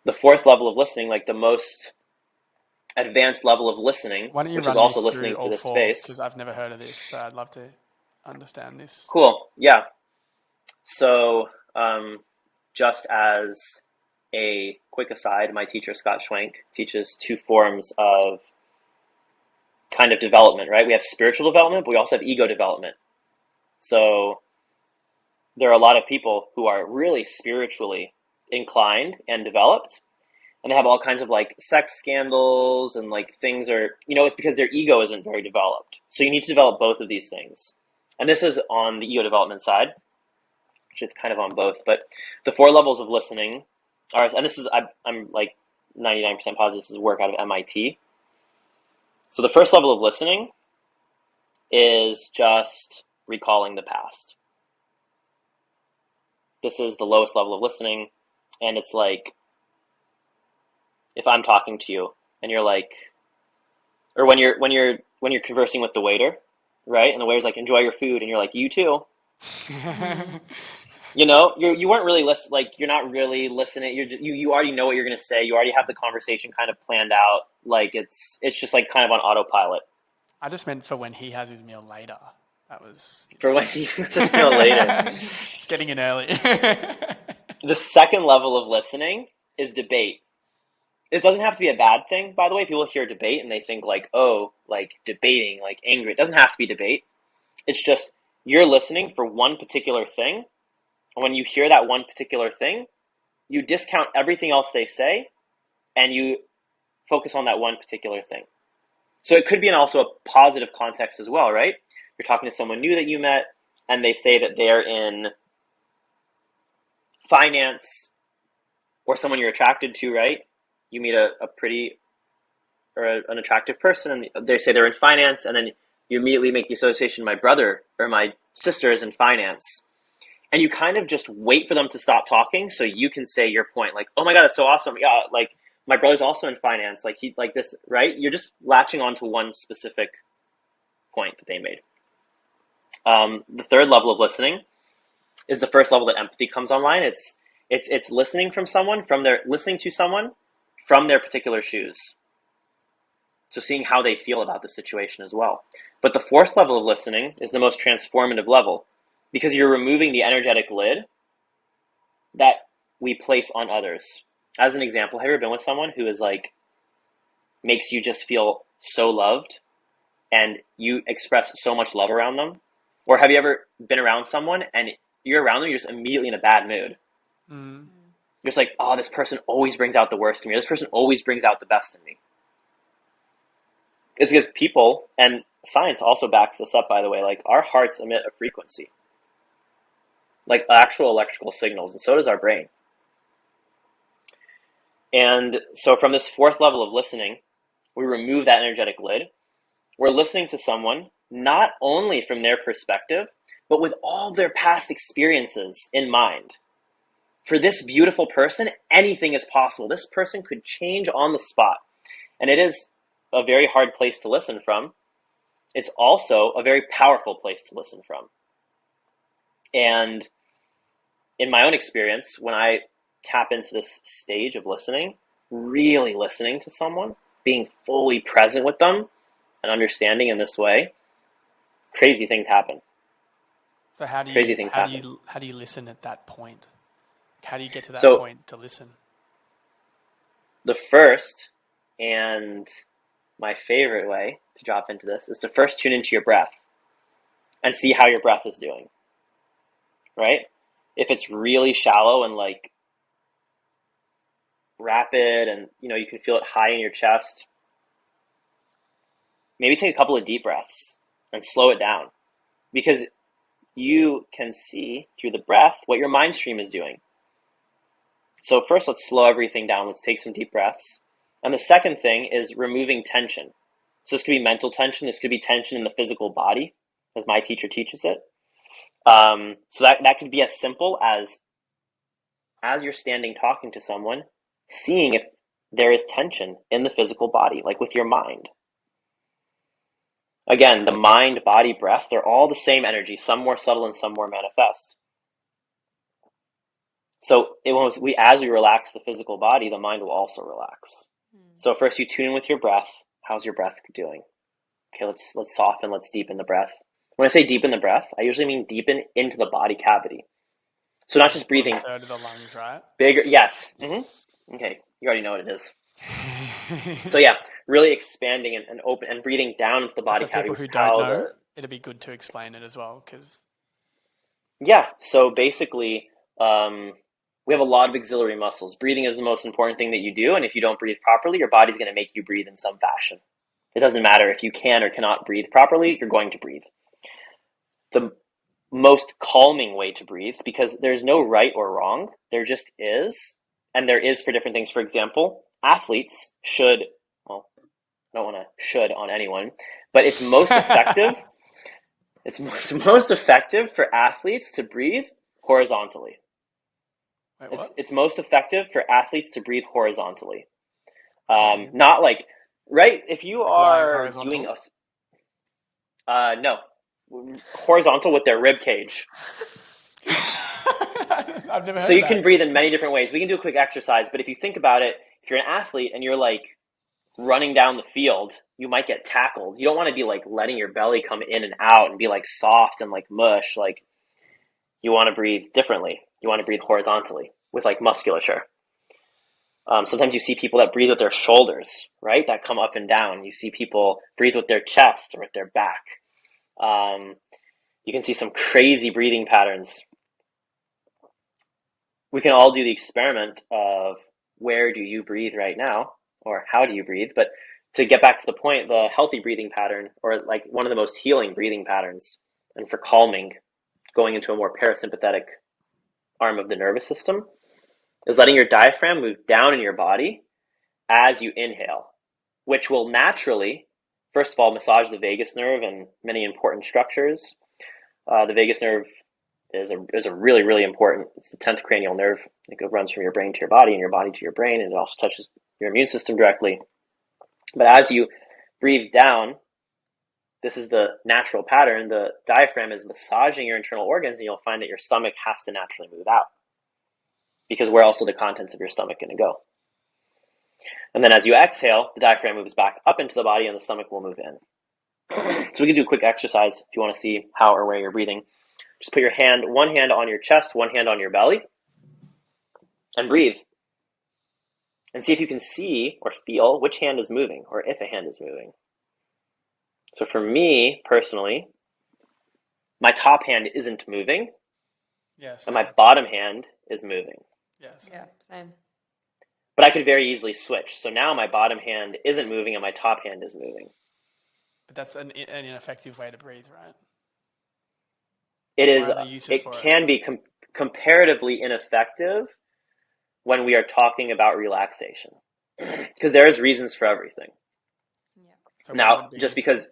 the 4th level of listening, like the most advanced level of listening, Why don't you which is run me also through listening to all this 4? space. Because I've never heard of this, so I'd love to understand this. Cool. Yeah. So, just as a quick aside, my teacher, Scott Schwenk, teaches 2 forms of kind of development, right? We have spiritual development, but we also have ego development. So there are a lot of people who are really spiritually inclined and developed, and they have all kinds of like sex scandals and like things are, you know, it's because their ego isn't very developed. So you need to develop both of these things. And this is on the ego development side, which is kind of on both. But the 4 levels of listening are, and this is, I'm like 99% positive this is work out of MIT. So the first level of listening is just recalling the past. This is the lowest level of listening, and it's like if I'm talking to you and you're like, or when you're conversing with the waiter, right? And the waiter's like, "Enjoy your food," and you're like, "You too." You know, you weren't really like you're not really listening. You already know what you're gonna say. You already have the conversation kind of planned out. Like it's just like kind of on autopilot. I just meant for when he has his meal later. That was For when you just know later. getting in early. The second level of listening is debate. This doesn't have to be a bad thing, by the way. People hear debate and they think like, oh, like debating, like angry. It doesn't have to be debate. It's just you're listening for one particular thing. And when you hear that one particular thing, you discount everything else they say and you focus on that one particular thing. So it could be in also a positive context as well, right? You're talking to someone new that you met and they say that they're in finance or someone you're attracted to, right? you meet a pretty or an attractive person, and they say they're in finance, and then you immediately make the association, my brother or my sister is in finance. And you kind of just wait for them to stop talking so you can say your point, like, oh my God, that's so awesome. Yeah, like my brother's also in finance, like he like this, right? You're just latching on to one specific point that they made. The third level of listening is the first level that empathy comes online. It's listening to someone from their particular shoes. So seeing how they feel about the situation as well. But the fourth level of listening is the most transformative level, because you're removing the energetic lid that we place on others. As an example, have you ever been with someone who is like, makes you just feel so loved and you express so much love around them? Or have you ever been around someone and you're around them, you're just immediately in a bad mood? You're just like, oh, this person always brings out the worst in me. This person always brings out the best in me. It's because people, and science also backs this up, by the way, like our hearts emit a frequency, like actual electrical signals, and so does our brain. And so from this fourth level of listening, we remove that energetic lid. We're listening to someone not only from their perspective, but with all their past experiences in mind. For this beautiful person, anything is possible. This person could change on the spot. And it is a very hard place to listen from. It's also a very powerful place to listen from. And in my own experience, when I tap into this stage of listening, really listening to someone, being fully present with them and understanding in this way, crazy things happen. So how do Crazy things happen. you listen at that point? How do you get to that So, point to listen? The first and my favorite way to drop into this is to first tune into your breath and see how your breath is doing, right? If it's really shallow and like rapid and you can feel it high in your chest, maybe take a couple of deep breaths and slow it down, because you can see through the breath what your mind stream is doing. So first, let's slow everything down. Let's take some deep breaths. And the second thing is removing tension. So this could be mental tension. This could be tension in the physical body, as my teacher teaches it. So that could be as simple as you're standing talking to someone, seeing if there is tension in the physical body, like with your mind. Again, the mind, body, breath, they're all the same energy, some more subtle and some more manifest. So as we relax the physical body, the mind will also relax. So first you tune in with your breath. How's your breath doing? Okay, let's soften, let's deepen the breath. When I say deepen the breath, I usually mean deepen into the body cavity. So not just breathing. 1/3 of the lungs, right? Bigger, yes. Okay, you already know what it is. So yeah, really expanding and open and breathing down into the body For cavity. people who don't know, it'd be good to explain it as well, because so basically, we have a lot of auxiliary muscles. Breathing is the most important thing that you do, and if you don't breathe properly, your body's going to make you breathe in some fashion. It doesn't matter if you can or cannot breathe properly, you're going to breathe. The most calming way to breathe, because there's no right or wrong, there just is, and there is for different things. For example, athletes should, I don't want to should on anyone, but it's most effective. It's most effective for athletes to breathe horizontally. Wait, what? It's most effective for athletes to breathe horizontally. Not like, right? If you are doing no, horizontal with their rib cage. I've never heard So you of can that. breathe in many different ways. We can do a quick exercise, but if you think about it, if you're an athlete and you're like running down the field, you might get tackled. You don't want to be like letting your belly come in and out and be like soft and like mush. Like, you want to breathe differently. You want to breathe horizontally with like musculature. Sometimes you see people that breathe with their shoulders, right? That come up and down. You see people breathe with their chest or with their back. You can see some crazy breathing patterns. We can all do the experiment of where do you breathe right now, or how do you breathe? But to get back to the point, the healthy breathing pattern, or like one of the most healing breathing patterns, and for calming, going into a more parasympathetic arm of the nervous system, is letting your diaphragm move down in your body as you inhale, which will naturally, first of all, massage the vagus nerve and many important structures. The vagus nerve is a really, really important, it's the 10th cranial nerve. It runs from your brain to your body and your body to your brain, and it also touches your immune system directly. But as you breathe down, this is the natural pattern. The diaphragm is massaging your internal organs, and you'll find that your stomach has to naturally move out. Because where else are the contents of your stomach going to go? And then as you exhale, the diaphragm moves back up into the body and the stomach will move in. So we can do a quick exercise if you want to see how or where you're breathing. Just put one hand on your chest, one hand on your belly, and breathe. And see if you can see or feel which hand is moving, or if a hand is moving. So for me, personally, my top hand isn't moving, Yes. and my bottom hand is moving. Yes. Yeah, same. But I could very easily switch. So now my bottom hand isn't moving and my top hand is moving. But that's an ineffective way to breathe, right? It is. What are the uses It for can be comparatively ineffective when we are talking about relaxation, because there is reasons for everything. Yeah. So what Now, would be just useful?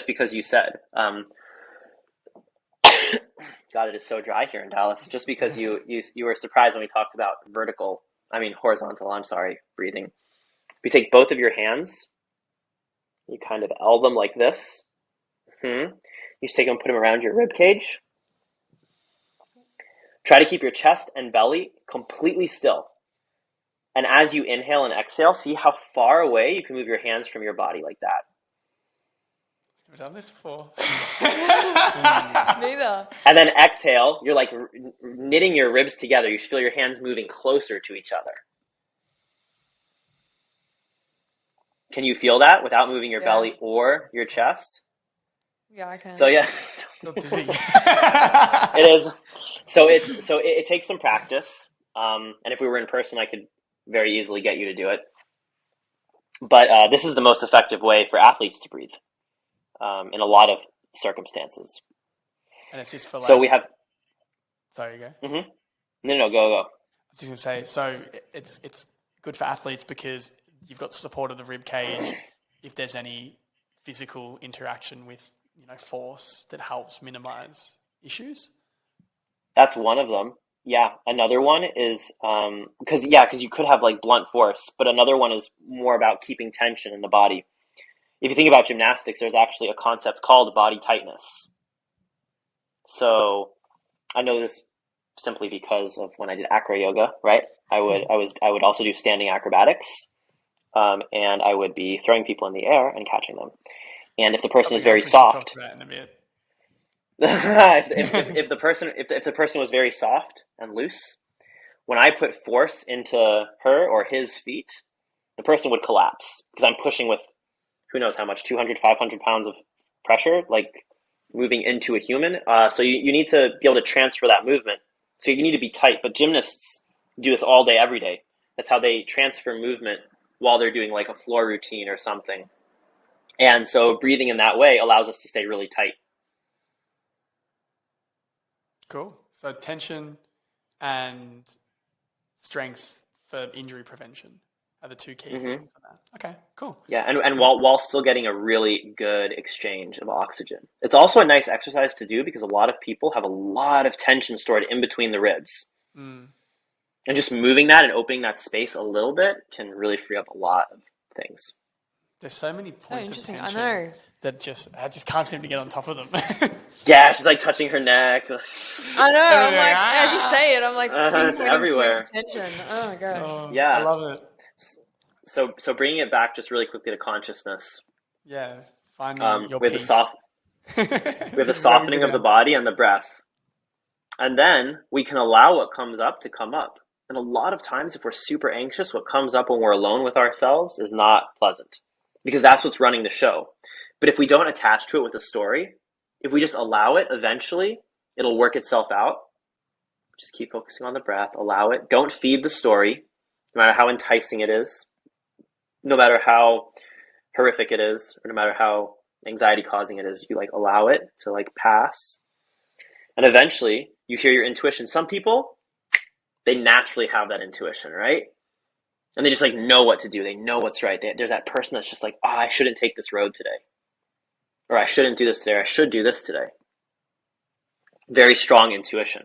because you said, God, it is so dry here in Dallas. Just because you were surprised when we talked about horizontal, breathing. You take both of your hands, you kind of L them like this. You just take them, put them around your rib cage. Try to keep your chest and belly completely still. And as you inhale and exhale, see how far away you can move your hands from your body like that. We've done this before. Neither. And then exhale, you're like knitting your ribs together. You should feel your hands moving closer to each other. Can you feel that without moving your belly or your chest? Yeah, I can. So yeah, Feel dizzy. it is. So it takes some practice. And if we were in person, I could very easily get you to do it. But this is the most effective way for athletes to breathe in a lot of circumstances. And it's just for So we have. Sorry, you go. No, go. I was just going to say, so it's good for athletes because you've got support of the rib cage. If there's any physical interaction with force, that helps minimize issues. That's one of them. Yeah. Another one is because you could have like blunt force, but another one is more about keeping tension in the body. If you think about gymnastics, there's actually a concept called body tightness. So I know this simply because of when I did acro yoga, right? I would also do standing acrobatics, and I would be throwing people in the air and catching them. And if the person is very soft, if the person was very soft and loose, when I put force into her or his feet, the person would collapse because I'm pushing with who knows how much, 200, 500 pounds of pressure, like moving into a human. So you need to be able to transfer that movement. So you need to be tight, but gymnasts do this all day, every day. That's how they transfer movement while they're doing like a floor routine or something. And so breathing in that way allows us to stay really tight. Cool. So tension and strength for injury prevention are the two key things on that. Okay, cool. Yeah, and while still getting a really good exchange of oxygen. It's also a nice exercise to do because a lot of people have a lot of tension stored in between the ribs. And just moving that and opening that space a little bit can really free up a lot of things. There's so many points of tension. I know. That I just can't seem to get on top of them. Yeah, she's like touching her neck. I know. I'm like, as you say it, I'm like, it's everywhere. Points of tension. Oh my gosh. Oh, Yeah. I love it. So bringing it back just really quickly to consciousness. Yeah, finding your with peace. with the softening of the body and the breath. And then we can allow what comes up to come up. And a lot of times if we're super anxious, what comes up when we're alone with ourselves is not pleasant because that's what's running the show. But if we don't attach to it with a story, if we just allow it, eventually it'll work itself out. Just keep focusing on the breath, allow it. Don't feed the story, no matter how enticing it is, no matter how horrific it is, or no matter how anxiety causing it is. You allow it to pass. And eventually you hear your intuition. Some people, they naturally have that intuition, right? and they just like know what to do. They know what's right. There's that person that's just like, oh, I shouldn't take this road today, or I shouldn't do this today, or I should do this today. Very strong intuition.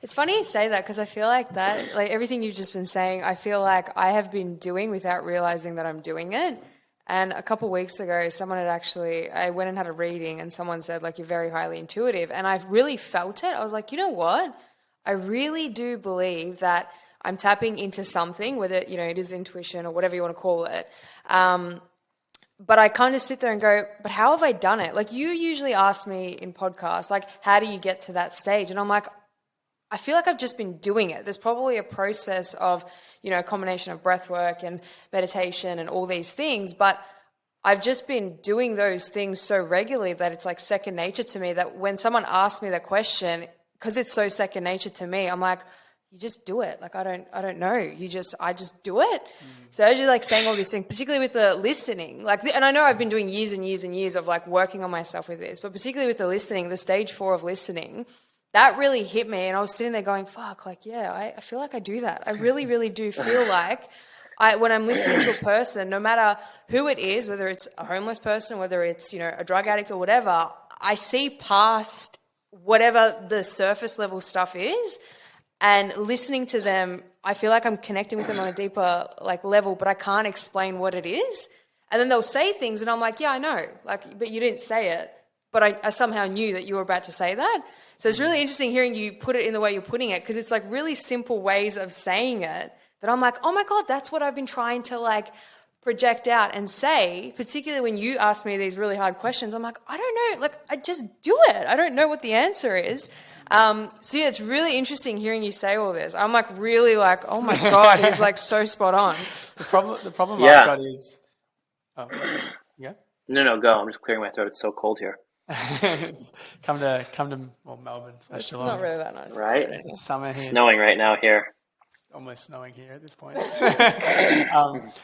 It's funny you say that because I feel like that, like everything you've just been saying, I feel like I have been doing without realizing that I'm doing it. And a couple of weeks ago, I went and had a reading and someone said, like, you're very highly intuitive. And I've really felt it. I was like, you know what? I really do believe that I'm tapping into something, whether, it is intuition or whatever you want to call it. But I kind of sit there and go, but how have I done it? Like, you usually ask me in podcasts, like, how do you get to that stage? And I'm like, I feel like I've just been doing it. There's probably a process of, a combination of breath work and meditation and all these things, but I've just been doing those things so regularly that it's like second nature to me, that when someone asks me that question, because it's so second nature to me, I'm like, you just do it. Like, I don't know. I just do it. So as you're like saying all these things, particularly with the listening, and I know I've been doing years and years and years of like working on myself with this, but particularly with the listening, the stage 4 of listening, that really hit me. And I was sitting there going, fuck, like, yeah, I feel like I do that. I really, really do feel like when I'm listening to a person, no matter who it is, whether it's a homeless person, whether it's, a drug addict or whatever, I see past whatever the surface level stuff is. And listening to them, I feel like I'm connecting with them on a deeper level, but I can't explain what it is. And then they'll say things and I'm like, yeah, I know, but you didn't say it. But I somehow knew that you were about to say that. So it's really interesting hearing you put it in the way you're putting it, because it's like really simple ways of saying it that I'm like, oh my God, that's what I've been trying to project out and say, particularly when you ask me these really hard questions. I'm like, I don't know, I just do it. I don't know what the answer is. So yeah, it's really interesting hearing you say all this. I'm really oh my God, he's so spot on. The problem Yeah. I've got is, yeah. No, go. I'm just clearing my throat. It's so cold here. come to Melbourne. It's not really that nice. Right? Summer here. Snowing right now here. Almost snowing here at this point.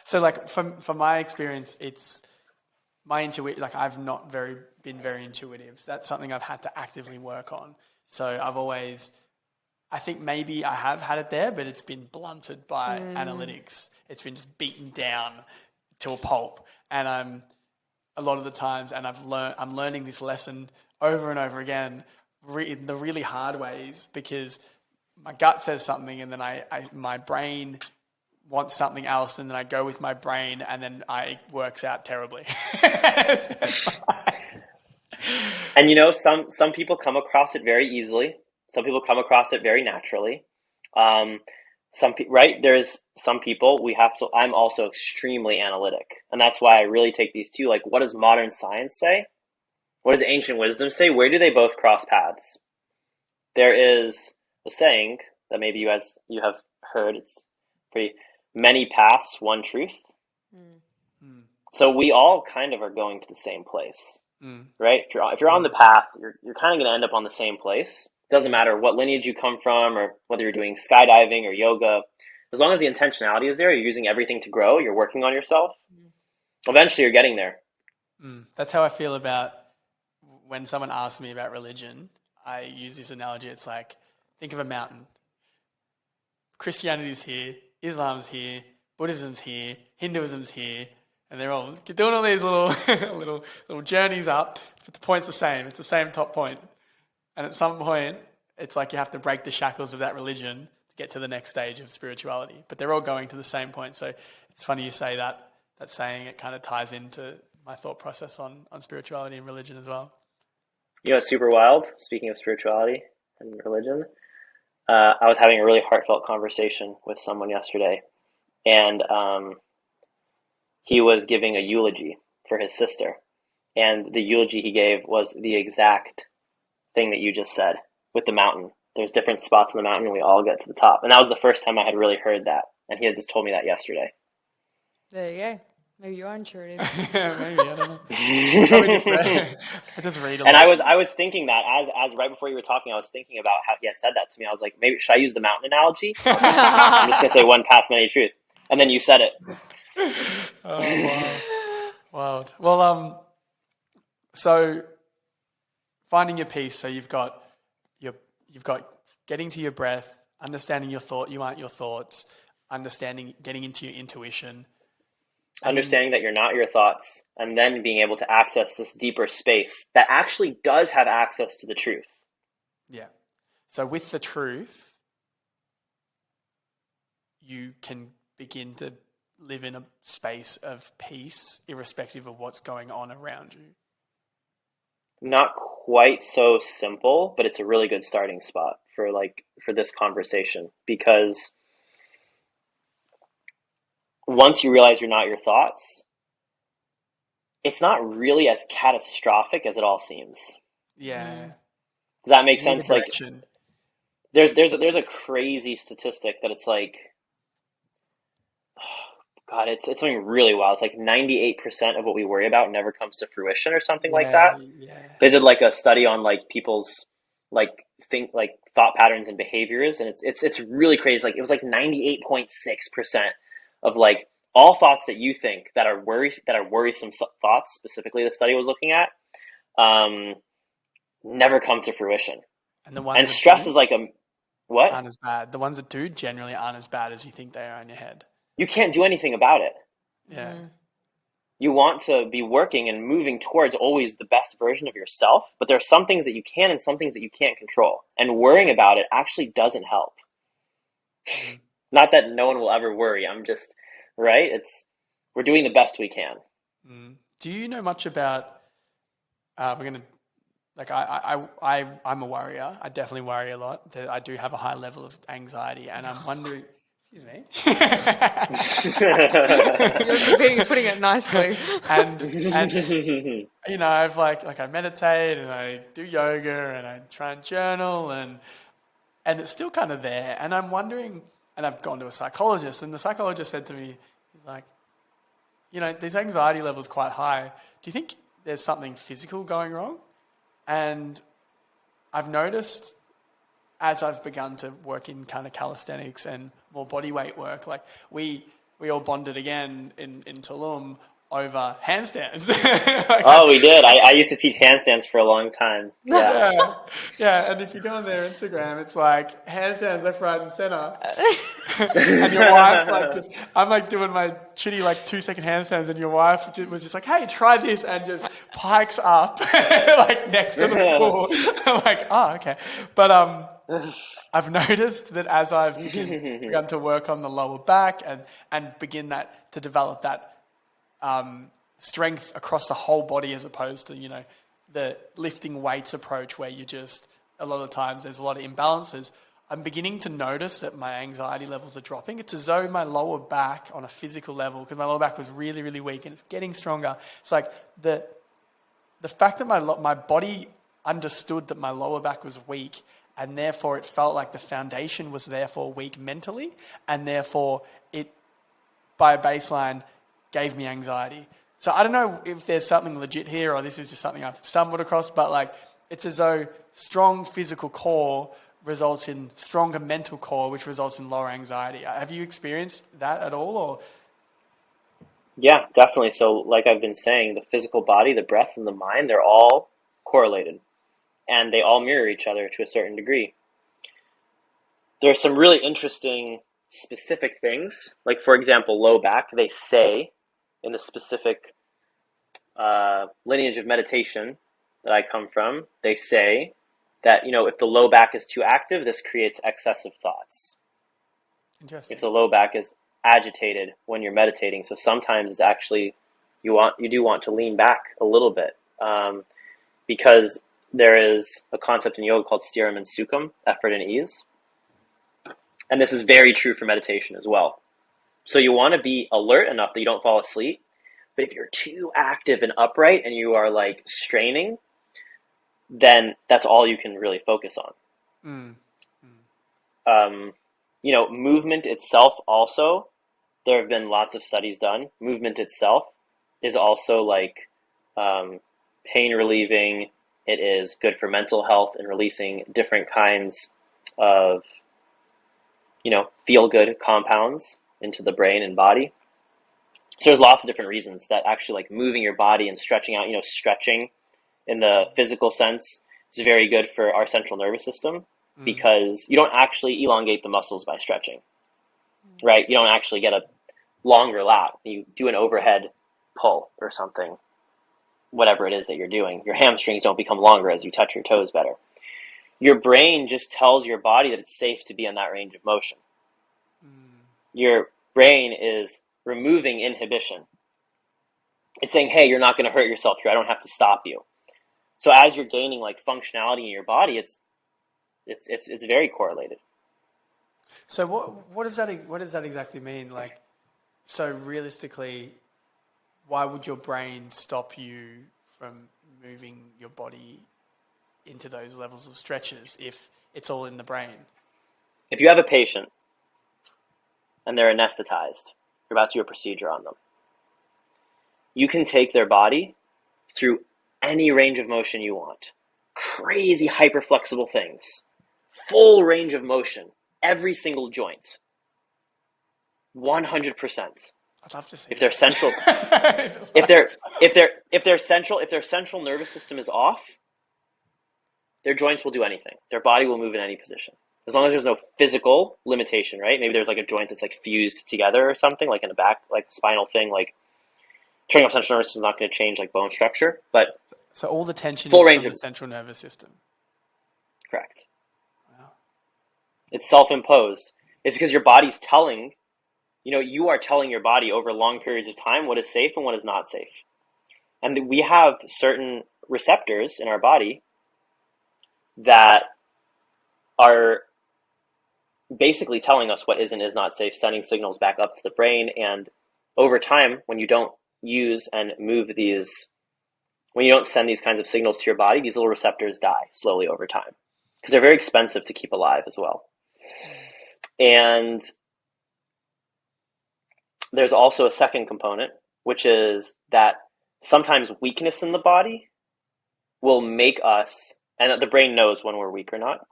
So from my experience, it's my intuition. I've not been very intuitive. So that's something I've had to actively work on. So I think maybe I have had it there, but it's been blunted by analytics. It's been just beaten down to a pulp. And a lot of the times, and I'm learning this lesson over and over again, in the really hard ways, because my gut says something, and then my brain wants something else, and then I go with my brain, and then it works out terribly. And some people come across it very easily. Some people come across it very naturally. There's some people I'm also extremely analytic. And that's why I really take these two. What does modern science say? What does ancient wisdom say? Where do they both cross paths? There is a saying that maybe you have heard. It's pretty: many paths, one truth. So we all kind of are going to the same place, right? If you're on the path, you're kind of going to end up on the same place. It doesn't matter what lineage you come from, or whether you're doing skydiving or yoga. As long as the intentionality is there, you're using everything to grow, you're working on yourself, eventually you're getting there. That's how I feel about when someone asks me about religion. I use this analogy. It's think of a mountain. Christianity's here, Islam's here, Buddhism's here, Hinduism's here, and they're all doing all these little journeys up, but the point's the same. It's the same top point. And at some point, it's you have to break the shackles of that religion to get to the next stage of spirituality. But they're all going to the same point. So it's funny you say that saying. It kind of ties into my thought process on spirituality and religion as well. It's super wild. Speaking of spirituality and religion, I was having a really heartfelt conversation with someone yesterday. And he was giving a eulogy for his sister. And the eulogy he gave was the exact thing that you just said with the mountain. There's different spots on the mountain and we all get to the top. And that was the first time I had really heard that. And he had just told me that yesterday. There you go. Maybe you are intuitive. Maybe, I don't know. I just read a lot. And I was thinking that as right before you were talking, I was thinking about how he had said that to me. I was like, maybe should I use the mountain analogy? I'm just gonna say one path, many truth. And then you said it. Oh, wow. Well, so finding your peace. So you've got getting to your breath, understanding your thought. You aren't your thoughts. understanding, getting into your intuition. Understanding that you're not your thoughts, and then being able to access this deeper space that actually does have access to the truth. Yeah. So with the truth, you can begin to live in a space of peace, irrespective of what's going on around you. Not quite so simple, but it's a really good starting spot for this conversation, because once you realize you're not your thoughts, it's not really as catastrophic as it all seems. Yeah. Does that make You need a sense? Like, direction. there's a crazy statistic that it's like, God, it's something really wild. It's like 98% of what we worry about never comes to fruition or something like that. Yeah. They did like a study on like people's like thought patterns and behaviors, and it's really crazy. Like, it was like 98.6% of like all thoughts that you think that are worrisome thoughts, specifically the study was looking at, never come to fruition. And the ones And stress is like what? aren't as bad. The ones that do generally aren't as bad as you think they are in your head. You can't do anything about it. Yeah. You want to be working and moving towards always the best version of yourself, but there are some things that you can and some things that you can't control. And worrying about it actually doesn't help. Not that no one will ever worry. I'm just, right? We're doing the best we can. Do you know much about, we're going to, like, I'm a worrier. I definitely worry a lot. I do have a high level of anxiety, and I'm wondering, excuse me. You're putting it nicely. and you know, I've like I meditate and I do yoga and I try and journal, and it's still kind of there. And I'm wondering, and I've gone to a psychologist, and the psychologist said to me, he's like, you know, these anxiety levels quite high. Do you think there's something physical going wrong? And I've noticed, as I've begun to work in kind of calisthenics and more body weight work, like we all bonded again in Tulum over handstands. We did. I used to teach handstands for a long time. Yeah. Yeah. And if you go on their Instagram, it's like handstands left, right, and center. And your wife's like, I'm like doing my shitty 2-second handstands, and your wife was just like, hey, try this, and just pikes up like next to the pool. I'm like, oh, okay. But I've noticed that as I've begun to work on the lower back and begin to develop that strength across the whole body, as opposed to, you know, the lifting weights approach where you just, a lot of times there's a lot of imbalances. I'm beginning to notice that my anxiety levels are dropping. It's as though my lower back, on a physical level, because my lower back was really, really weak, and it's getting stronger. It's like the fact that my body understood that my lower back was weak, and therefore it felt like the foundation was therefore weak mentally, and therefore it, by baseline, gave me anxiety. So I don't know if there's something legit here, or this is just something I've stumbled across, but it's as though strong physical core results in stronger mental core, which results in lower anxiety. Have you experienced that at all? Or? Yeah, definitely. So like I've been saying, the physical body, the breath, and the mind, they're all correlated, and they all mirror each other to a certain degree. There are some really interesting specific things. Like, for example, low back, they say in the specific lineage of meditation that I come from, they say that, you know, if the low back is too active, this creates excessive thoughts. Interesting. If the low back is agitated when you're meditating, so sometimes it's actually you do want to lean back a little bit, because there is a concept in yoga called stiram and sukham, effort and ease, and this is very true for meditation as well. So you want to be alert enough that you don't fall asleep, but if you're too active and upright and you are like straining, then that's all you can really focus on. You know, movement itself also, there have been lots of studies done. Movement itself is also like pain relieving. It is good for mental health and releasing different kinds of, you know, feel good compounds into the brain and body. So there's lots of different reasons that actually like moving your body and stretching out, you know, stretching in the physical sense is very good for our central nervous system, because you don't actually elongate the muscles by stretching. right? You don't actually get a longer lat. You do an overhead pull or something, whatever it is that you're doing. Your hamstrings don't become longer as you touch your toes better. Your brain just tells your body that it's safe to be in that range of motion. Your brain is removing inhibition. It's saying, hey, you're not going to hurt yourself here. I don't have to stop you. So as you're gaining like functionality in your body, it's very correlated. So what does that exactly mean? Like, so realistically, why would your brain stop you from moving your body into those levels of stretches if it's all in the brain? If you have a patient and they're anesthetized, you're about to do a procedure on them, you can take their body through any range of motion you want. Crazy hyper flexible things. Full range of motion. Every single joint. 100%. I'd love to see. If their central if their central nervous system is off, their joints will do anything. Their body will move in any position. As long as there's no physical limitation, right? Maybe there's like a joint that's like fused together or something, like in the back, like spinal thing, like turning off central nervous system is not going to change like bone structure, but so all the tension full is range from of the central nervous system. Correct. Wow. It's self-imposed. It's because your body's telling, you are telling your body over long periods of time what is safe and what is not safe. And we have certain receptors in our body that are basically telling us what is and is not safe, sending signals back up to the brain. And over time, when you don't use and move these, when you don't send these kinds of signals to your body, these little receptors die slowly over time because they're very expensive to keep alive as well. And there's also a second component, which is that sometimes weakness in the body will make us, and the brain knows when we're weak or not,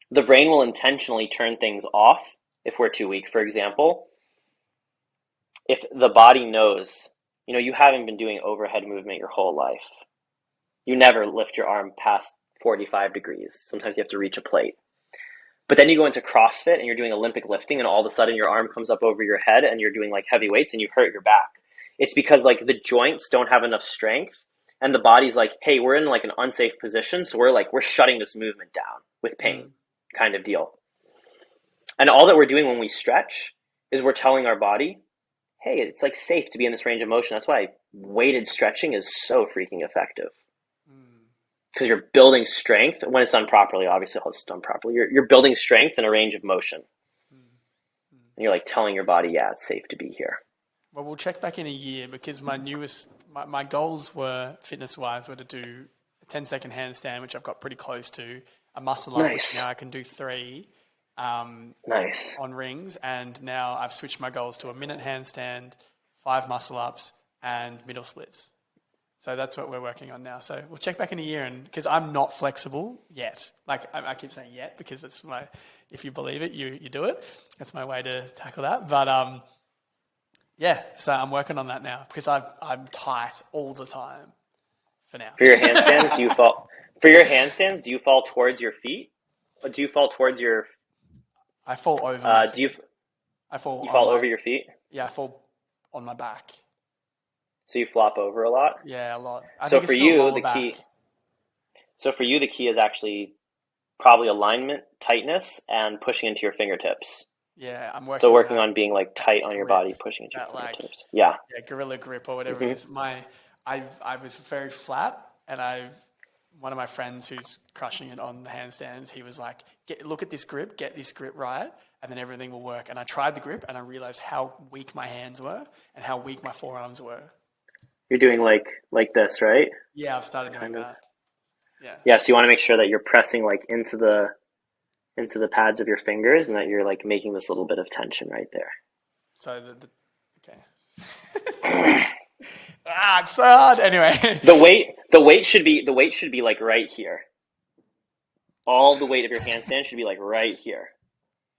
the brain will intentionally turn things off if we're too weak. For example, if the body knows, you haven't been doing overhead movement your whole life. You never lift your arm past 45 degrees. Sometimes you have to reach a plate. But then you go into CrossFit and you're doing Olympic lifting and all of a sudden your arm comes up over your head and you're doing like heavy weights and you hurt your back. It's because like the joints don't have enough strength and the body's like, hey, we're in like an unsafe position. So we're shutting this movement down with pain kind of deal. And all that we're doing when we stretch is we're telling our body, hey, it's like safe to be in this range of motion. That's why weighted stretching is so freaking effective. Because you're building strength when it's done properly. Obviously, it's done properly. You're building strength in a range of motion. And you're like telling your body, yeah, it's safe to be here. Well, we'll check back in a year because my goals were, fitness-wise, were to do a 10-second handstand, which I've got pretty close to, a muscle up, which now I can do 3 on rings. And now I've switched my goals to a minute handstand, 5 muscle ups, and middle splits. So that's what we're working on now. So we'll check back in a year, and because I'm not flexible yet. Like I keep saying yet because it's if you believe it, you do it. That's my way to tackle that. But yeah, so I'm working on that now because I'm tight all the time for now. For your handstands, do you fall? For your handstands, do you fall towards your feet, or do you fall towards your? I fall over. My feet. You fall over your feet? Yeah, I fall on my back. So you flop over a lot? Yeah, a lot. So for you, the key is actually probably alignment, tightness, and pushing into your fingertips. Yeah, I'm working. So working on being like tight on your body, pushing into your fingertips. Yeah, gorilla grip or whatever it is. I was very flat, and one of my friends who's crushing it on the handstands, he was like, look at this grip, get this grip right, and then everything will work. And I tried the grip, and I realized how weak my hands were and how weak my forearms were. You're doing like this, right? Yeah, I've started doing that. Yeah, so you want to make sure that you're pressing like into the pads of your fingers and that you're like making this little bit of tension right there. So okay. It's so hard. Anyway, the weight should be like right here. All the weight of your handstand should be like right here.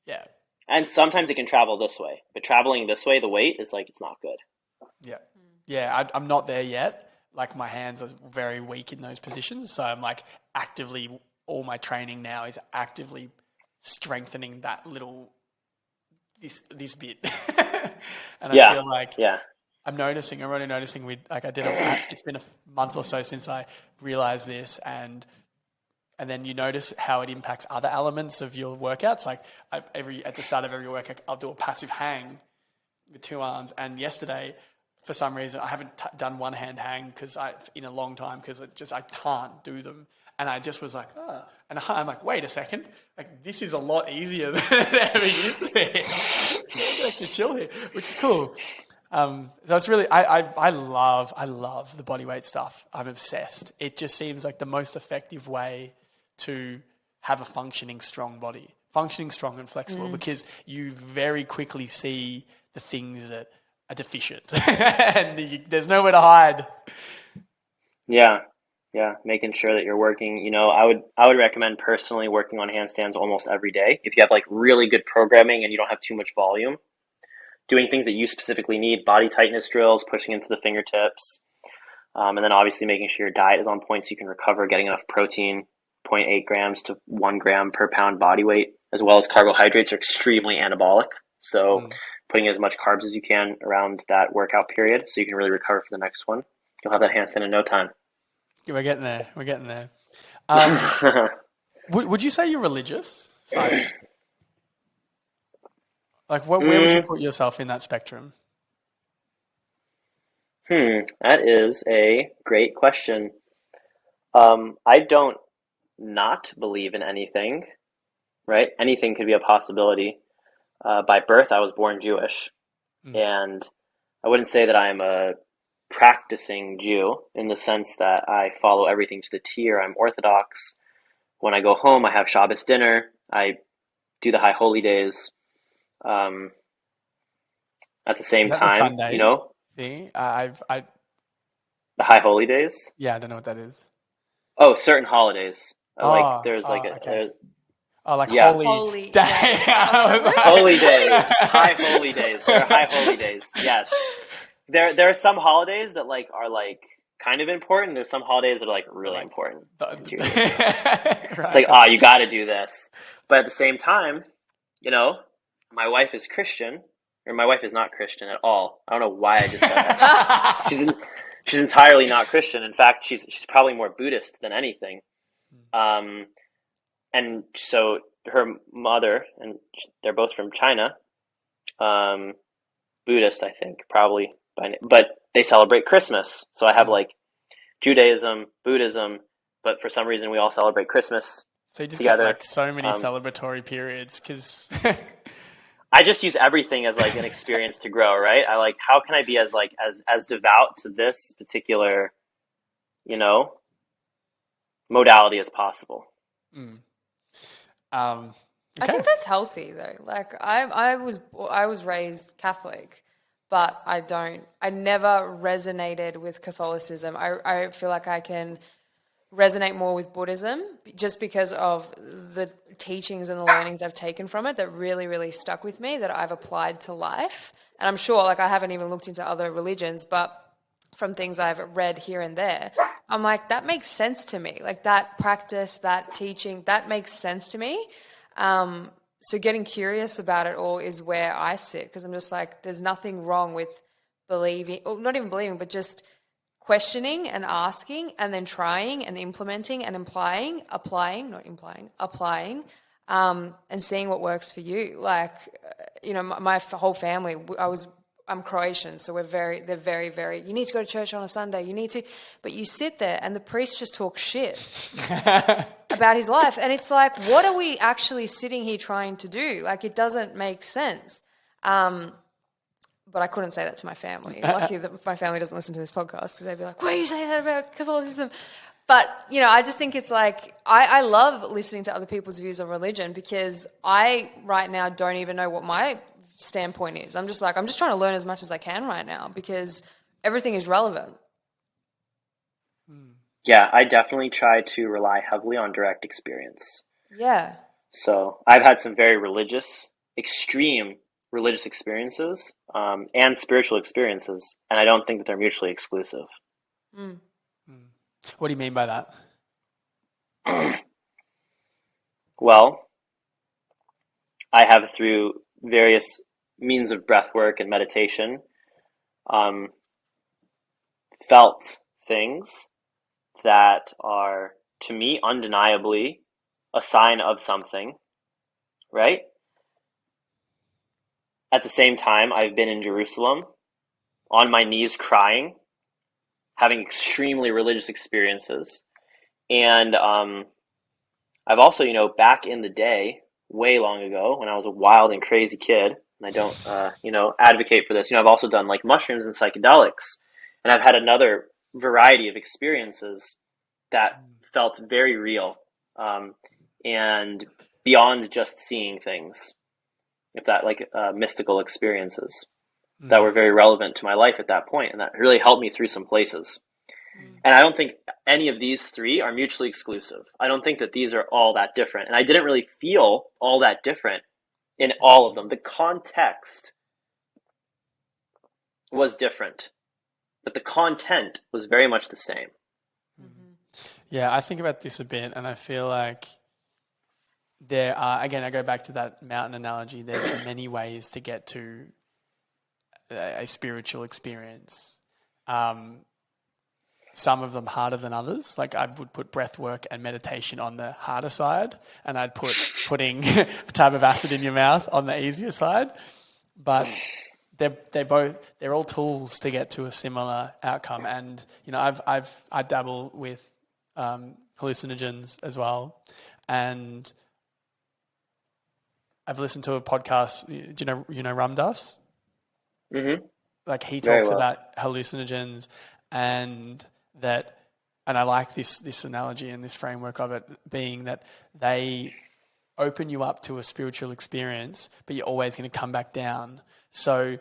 Yeah. And sometimes it can travel this way, but traveling this way, the weight is like it's not good. Yeah. Yeah, I'm not there yet. Like my hands are very weak in those positions. So I'm like all my training now is actively strengthening that little this bit, and Yeah. I feel like Yeah. I'm already noticing it's been a month or so since I realized this, and then you notice how it impacts other elements of your workouts. Like at the start of every workout, I'll do a passive hang with 2 arms, and yesterday, for some reason, I haven't done one hand hang in a long time because I can't do them. And I just was like, oh. And I'm like, wait a second. Like, this is a lot easier than it ever used to be. I can chill here, which is cool. So it's really, I love the body weight stuff. I'm obsessed. It just seems like the most effective way to have a functioning, strong body. Functioning, strong and flexible, because you very quickly see the things that are deficient and there's nowhere to hide. Yeah. Yeah. Making sure that you're working, I would recommend personally working on handstands almost every day. If you have like really good programming and you don't have too much volume, doing things that you specifically need, body tightness drills, pushing into the fingertips, and then obviously making sure your diet is on point so you can recover, getting enough protein, 0.8 grams to 1 gram per pound body weight, as well as carbohydrates are extremely anabolic. So putting as much carbs as you can around that workout period so you can really recover for the next one. You'll have that handstand in no time. We're getting there. Would you say you're religious? Like, where would you put yourself in that spectrum? That is a great question. I don't not believe in anything, right? Anything could be a possibility. By birth, I was born Jewish, and I wouldn't say that I'm a practicing Jew in the sense that I follow everything to the T or I'm Orthodox. When I go home, I have Shabbos dinner. I do the high holy days. At the same Is that the time, Sunday thing? the high holy days. Yeah, I don't know what that is. Oh, certain holidays. There's okay. Like yeah. holy day. Yeah. Holy days, high holy days. There are high holy days. Yes, there are some holidays that are kind of important. There's some holidays that are really important. Right. It's like, you got to do this. But at the same time, my wife is Christian, or my wife is not Christian at all. I don't know why I just said that. She's entirely not Christian. In fact, she's probably more Buddhist than anything. And so her mother, and they're both from China, Buddhist, I think, probably, but they celebrate Christmas. So I have Judaism, Buddhism, but for some reason we all celebrate Christmas so you just together. Get so many celebratory periods because I just use everything as an experience to grow, right? How can I be as devout to this particular, modality as possible. I think that's healthy though. I was raised Catholic, but I never resonated with Catholicism. I feel like I can resonate more with Buddhism just because of the teachings and the learnings I've taken from it that really, really stuck with me, that I've applied to life. And I'm sure I haven't even looked into other religions, but from things I've read here and there, I'm like, that makes sense to me. That practice, that teaching, that makes sense to me. So getting curious about it all is where I sit, because I'm just there's nothing wrong with believing, or not even believing, but just questioning and asking and then trying and implementing and applying, and seeing what works for you. My whole family, I'm Croatian, so they're very, very, you need to go to church on a Sunday, but you sit there and the priest just talks shit about his life. And it's what are we actually sitting here trying to do? It doesn't make sense. But I couldn't say that to my family. Lucky that my family doesn't listen to this podcast, because they'd be like, why are you saying that about Catholicism? But, I just think it's I love listening to other people's views on religion, because I right now don't even know what my standpoint is. I'm just trying to learn as much as I can right now, because everything is relevant. Yeah, I definitely try to rely heavily on direct experience. Yeah. So I've had some very extreme religious experiences, and spiritual experiences, and I don't think that they're mutually exclusive. What do you mean by that? Well, I have, through various means of breath work and meditation, felt things that are, to me, undeniably a sign of something, right? At the same time, I've been in Jerusalem on my knees crying, having extremely religious experiences. And I've also, back in the day, way long ago, when I was a wild and crazy kid, and I don't, advocate for this, I've also done like mushrooms and psychedelics. And I've had another variety of experiences that felt very real, and beyond just seeing things, if that, like mystical experiences that were very relevant to my life at that point, and that really helped me through some places. And I don't think any of these three are mutually exclusive. I don't think that these are all that different. And I didn't really feel all that different in all of them. The context was different, but the content was very much the same. Yeah, I think about this a bit, and I feel like there are, again, I go back to that mountain analogy. There's many ways to get to a spiritual experience. Some of them harder than others. Like I would put breath work and meditation on the harder side, and I'd put putting a tab of acid in your mouth on the easier side. But they're all tools to get to a similar outcome. And I dabble with hallucinogens as well, and I've listened to a podcast. Do you know Ram Dass? Mm-hmm. Like he talks about hallucinogens, and I like this analogy and this framework of it being that they open you up to a spiritual experience, but you're always going to come back down. So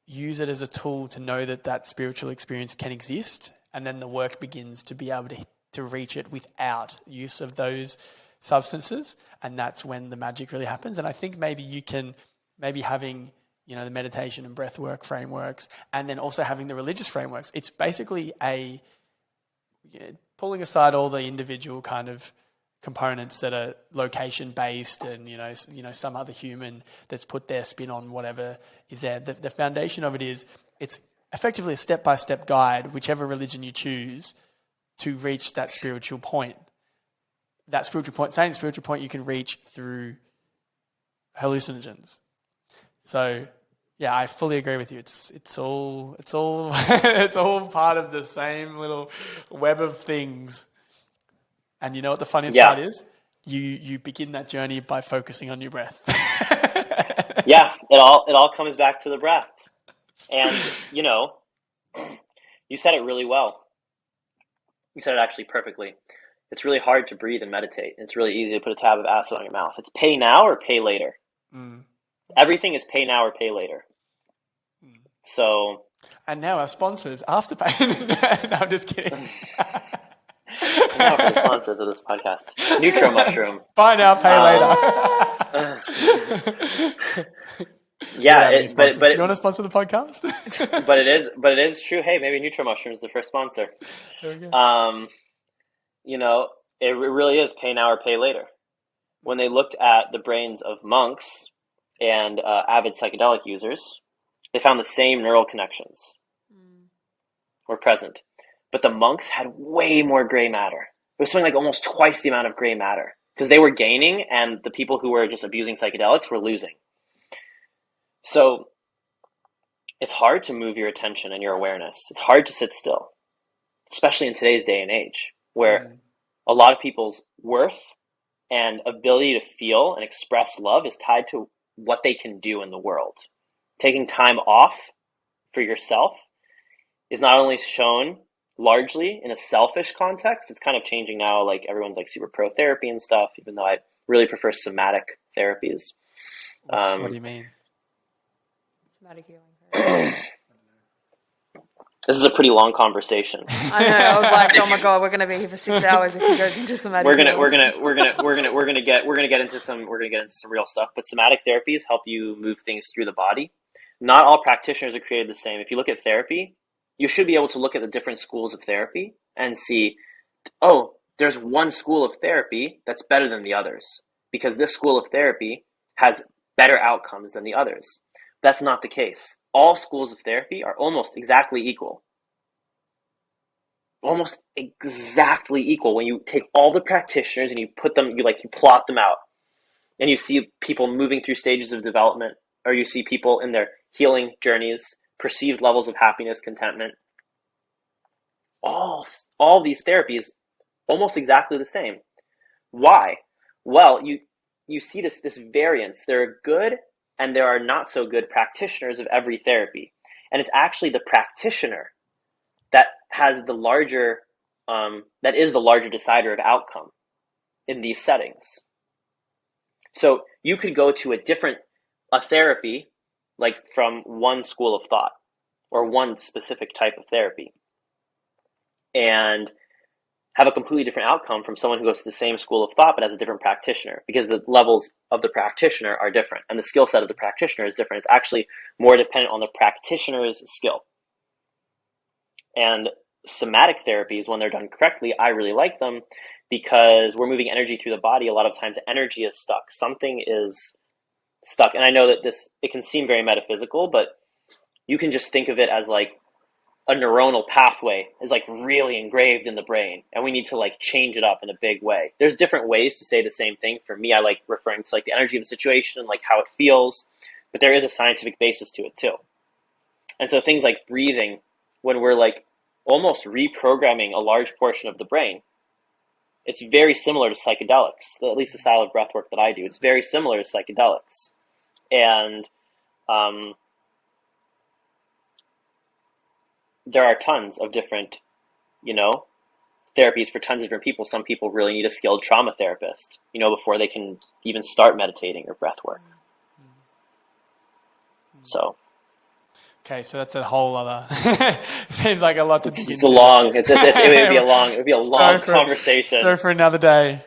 use it as a tool to know that spiritual experience can exist, and then the work begins to be able to reach it without use of those substances, and that's when the magic really happens. And I think maybe you can, having the meditation and breath work frameworks, and then also having the religious frameworks, it's basically pulling aside all the individual kind of components that are location based and some other human that's put their spin on whatever is there. The foundation of it is it's effectively a step-by-step guide, whichever religion you choose, to reach that spiritual point. That spiritual point you can reach through hallucinogens. So yeah, I fully agree with you. It's all it's all part of the same little web of things. And you know what the funniest part is? You begin that journey by focusing on your breath. Yeah, it all comes back to the breath. And you said it really well. You said it actually perfectly. It's really hard to breathe and meditate. It's really easy to put a tab of acid on your mouth. It's pay now or pay later. Everything is pay now or pay later. So. And now our sponsors, Afterpay. No, I'm just kidding. Now for the sponsors of this podcast, Nutro Mushroom. Buy now, pay later. Yeah, but you want to sponsor the podcast? but it is true. Hey, maybe Nutro Mushroom is the first sponsor. There we go. It really is pay now or pay later. When they looked at the brains of monks and avid psychedelic users, they found the same neural connections were present. But the monks had way more gray matter. It was something like almost twice the amount of gray matter because they were gaining and the people who were just abusing psychedelics were losing. So it's hard to move your attention and your awareness. It's hard to sit still, especially in today's day and age where a lot of people's worth and ability to feel and express love is tied to what they can do in the world. Taking time off for yourself is not only shown largely in a selfish context. It's kind of changing now. Like everyone's like super pro therapy and stuff, even though I really prefer somatic therapies. What do you mean? Somatic healing. This is a pretty long conversation. I know. I was like, oh my god, we're gonna be here for 6 hours if he goes into somatic. We're gonna get into some real stuff. But somatic therapies help you move things through the body. Not all practitioners are created the same. If you look at therapy, you should be able to look at the different schools of therapy and see, oh, there's one school of therapy that's better than the others because this school of therapy has better outcomes than the others. That's not the case. All schools of therapy are almost exactly equal. Almost exactly equal. When you take all the practitioners and you put them, you plot them out, and you see people moving through stages of development, or you see people in their healing journeys, perceived levels of happiness, contentment. All these therapies almost exactly the same. Why? Well, you see this variance. There are good and there are not so good practitioners of every therapy. And it's actually the practitioner that has the larger, that is the larger decider of outcome in these settings. So you could go to a therapy, like from one school of thought or one specific type of therapy, and have a completely different outcome from someone who goes to the same school of thought but has a different practitioner, because the levels of the practitioner are different and the skill set of the practitioner is different. It's actually more dependent on the practitioner's skill. And somatic therapies, when they're done correctly, I really like them because we're moving energy through the body. A lot of times energy is stuck. Something is stuck. And I know that it can seem very metaphysical, but you can just think of it as like a neuronal pathway is like really engraved in the brain, and we need to like change it up in a big way. There's different ways to say the same thing. For me, I like referring to like the energy of the situation and like how it feels, but there is a scientific basis to it too. And so things like breathing, when we're like almost reprogramming a large portion of the brain, it's very similar to psychedelics, at least the style of breath work that I do. It's very similar to psychedelics. And there are tons of different, therapies for tons of different people. Some people really need a skilled trauma therapist, before they can even start meditating or breath work. So. Okay, so that's a whole other. Seems like a lot to dig into. It's a long. It would be a long conversation. Story for another day.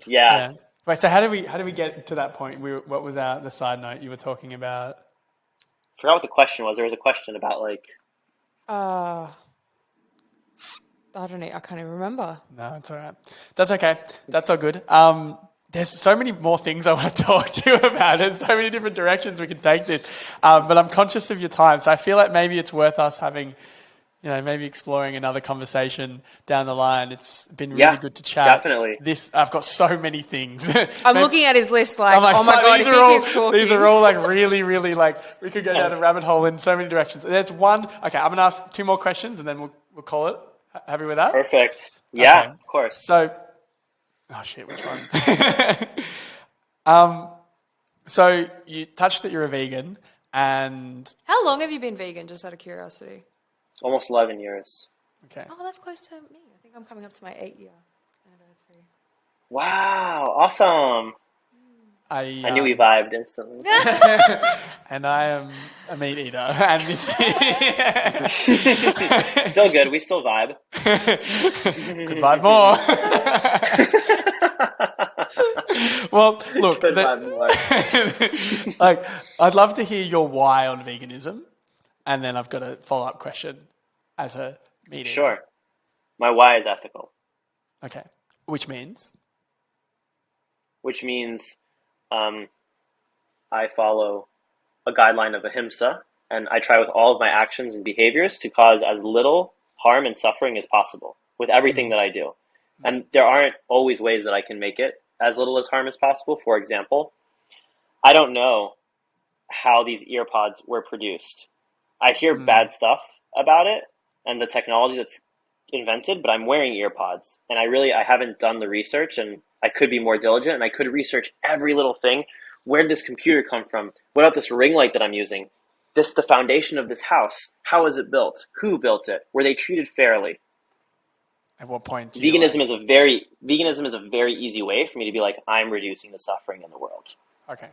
Yeah. Wait. So how do we get to that point? What was the side note you were talking about? I forgot what the question was. There was a question about like. I don't know. I can't even remember. No, it's all right. That's okay. That's all good. There's so many more things I want to talk to you about. There's so many different directions we can take this. But I'm conscious of your time. So I feel like maybe it's worth us having, maybe exploring another conversation down the line. It's been really good to chat. Definitely. I've got so many things. I'm looking at his list like, oh my God, if he keeps talking. These are all like really, really like, we could go down a rabbit hole in so many directions. There's one. Okay, I'm going to ask 2 more questions and then we'll call it. Happy with that? Perfect. Yeah, okay. Of course. So, oh shit, which one? So you touched that you're a vegan, and how long have you been vegan? Just out of curiosity. Almost 11 years. Okay. Oh, that's close to me. I think I'm coming up to my 8-year anniversary. Wow! Awesome. I knew we vibed instantly. And I am a meat eater. And still good. We still vibe. Could vibe more. Well, look. Like, I'd love to hear your why on veganism, and then I've got a follow-up question as a meat eater. Sure. My why is ethical. Okay. Which means? I follow a guideline of ahimsa, and I try with all of my actions and behaviors to cause as little harm and suffering as possible with everything that I do. And there aren't always ways that I can make it as little as harm as possible. For example, I don't know how these ear pods were produced. I hear bad stuff about it and the technology that's invented, but I'm wearing ear pods, and I haven't done the research, and I could be more diligent, and I could research every little thing. Where did this computer come from? What about this ring light that I'm using? The foundation of this house. How is it built? Who built it? Were they treated fairly? At what point? Veganism is a very easy way for me to be like, I'm reducing the suffering in the world. Okay.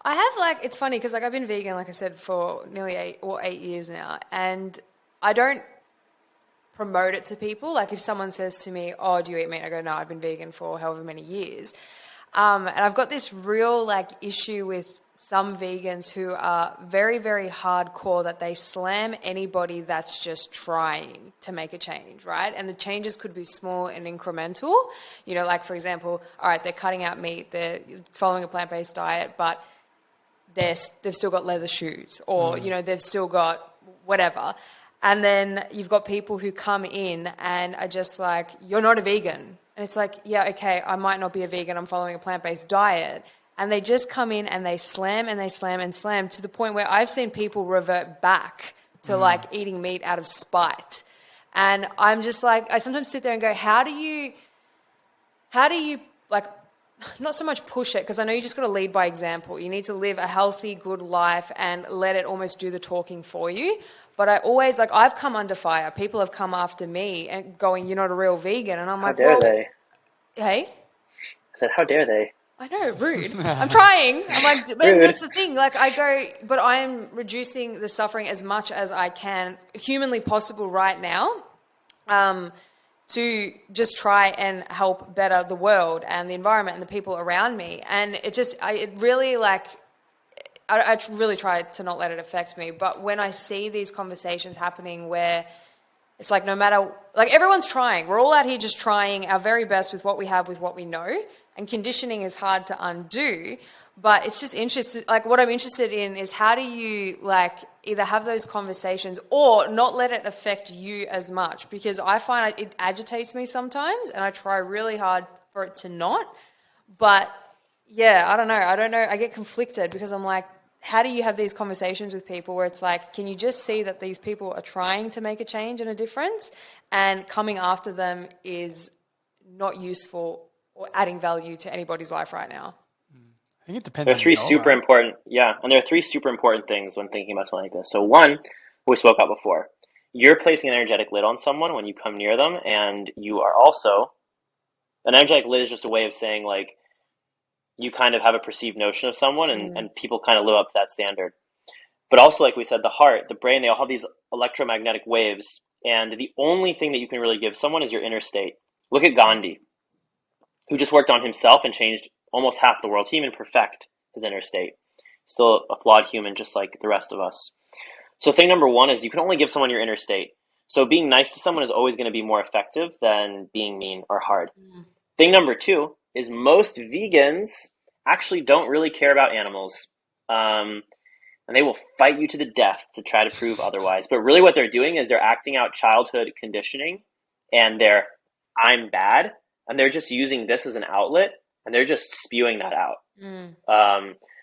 I have it's funny because I've been vegan, like I said, for nearly 8 years now, and I don't promote it to people. Like if someone says to me, oh, do you eat meat? I go, no, I've been vegan for however many years. And I've got this real issue with some vegans who are very, very hardcore, that they slam anybody that's just trying to make a change, right? And the changes could be small and incremental. Like for example, all right, they're cutting out meat, they're following a plant-based diet, but they've still got leather shoes, or you know, they've still got whatever. And then you've got people who come in and are just like, you're not a vegan. And it's like, yeah, okay, I might not be a vegan. I'm following a plant-based diet. And they just come in and they slam and they slam and slam to the point where I've seen people revert back to like eating meat out of spite. And I'm just like, I sometimes sit there and go, how do you like, not so much push it, because I know you just got to lead by example. You need to live a healthy, good life and let it almost do the talking for you. But I always, like, I've come under fire. People have come after me and going, you're not a real vegan. And I'm like, how dare they? Hey? I said, how dare they? I know, rude. I'm trying. I'm like, but that's the thing. Like, I go, but I am reducing the suffering as much as I can, humanly possible right now, to just try and help better the world and the environment and the people around me. And it just, it really, like, I really try to not let it affect me. But when I see these conversations happening where it's like, no matter, like, everyone's trying. We're all out here just trying our very best with what we have, with what we know. And conditioning is hard to undo. But it's just interesting. Like, what I'm interested in is how do you, like, either have those conversations or not let it affect you as much? Because I find it agitates me sometimes, and I try really hard for it to not. But yeah, I don't know. I get conflicted because I'm like, how do you have these conversations with people where it's like, can you just see that these people are trying to make a change and a difference, and coming after them is not useful or adding value to anybody's life right now? I think it depends. There are three super important, and there are three super important things when thinking about something like this. So one, we spoke about before, you're placing an energetic lid on someone when you come near them, and you are also, an energetic lid is just a way of saying, like, you kind of have a perceived notion of someone, and people kind of live up to that standard. But also, like we said, the heart, the brain, they all have these electromagnetic waves, and the only thing that you can really give someone is your inner state. Look at Gandhi, who just worked on himself and changed almost half the world. He didn't even perfect his inner state. Still a flawed human, just like the rest of us. So thing number one is you can only give someone your inner state. So being nice to someone is always going to be more effective than being mean or hard. Thing number two is most vegans actually don't really care about animals. And they will fight you to the death to try to prove otherwise. But really what they're doing is they're acting out childhood conditioning, and I'm bad, and they're just using this as an outlet, and they're just spewing that out.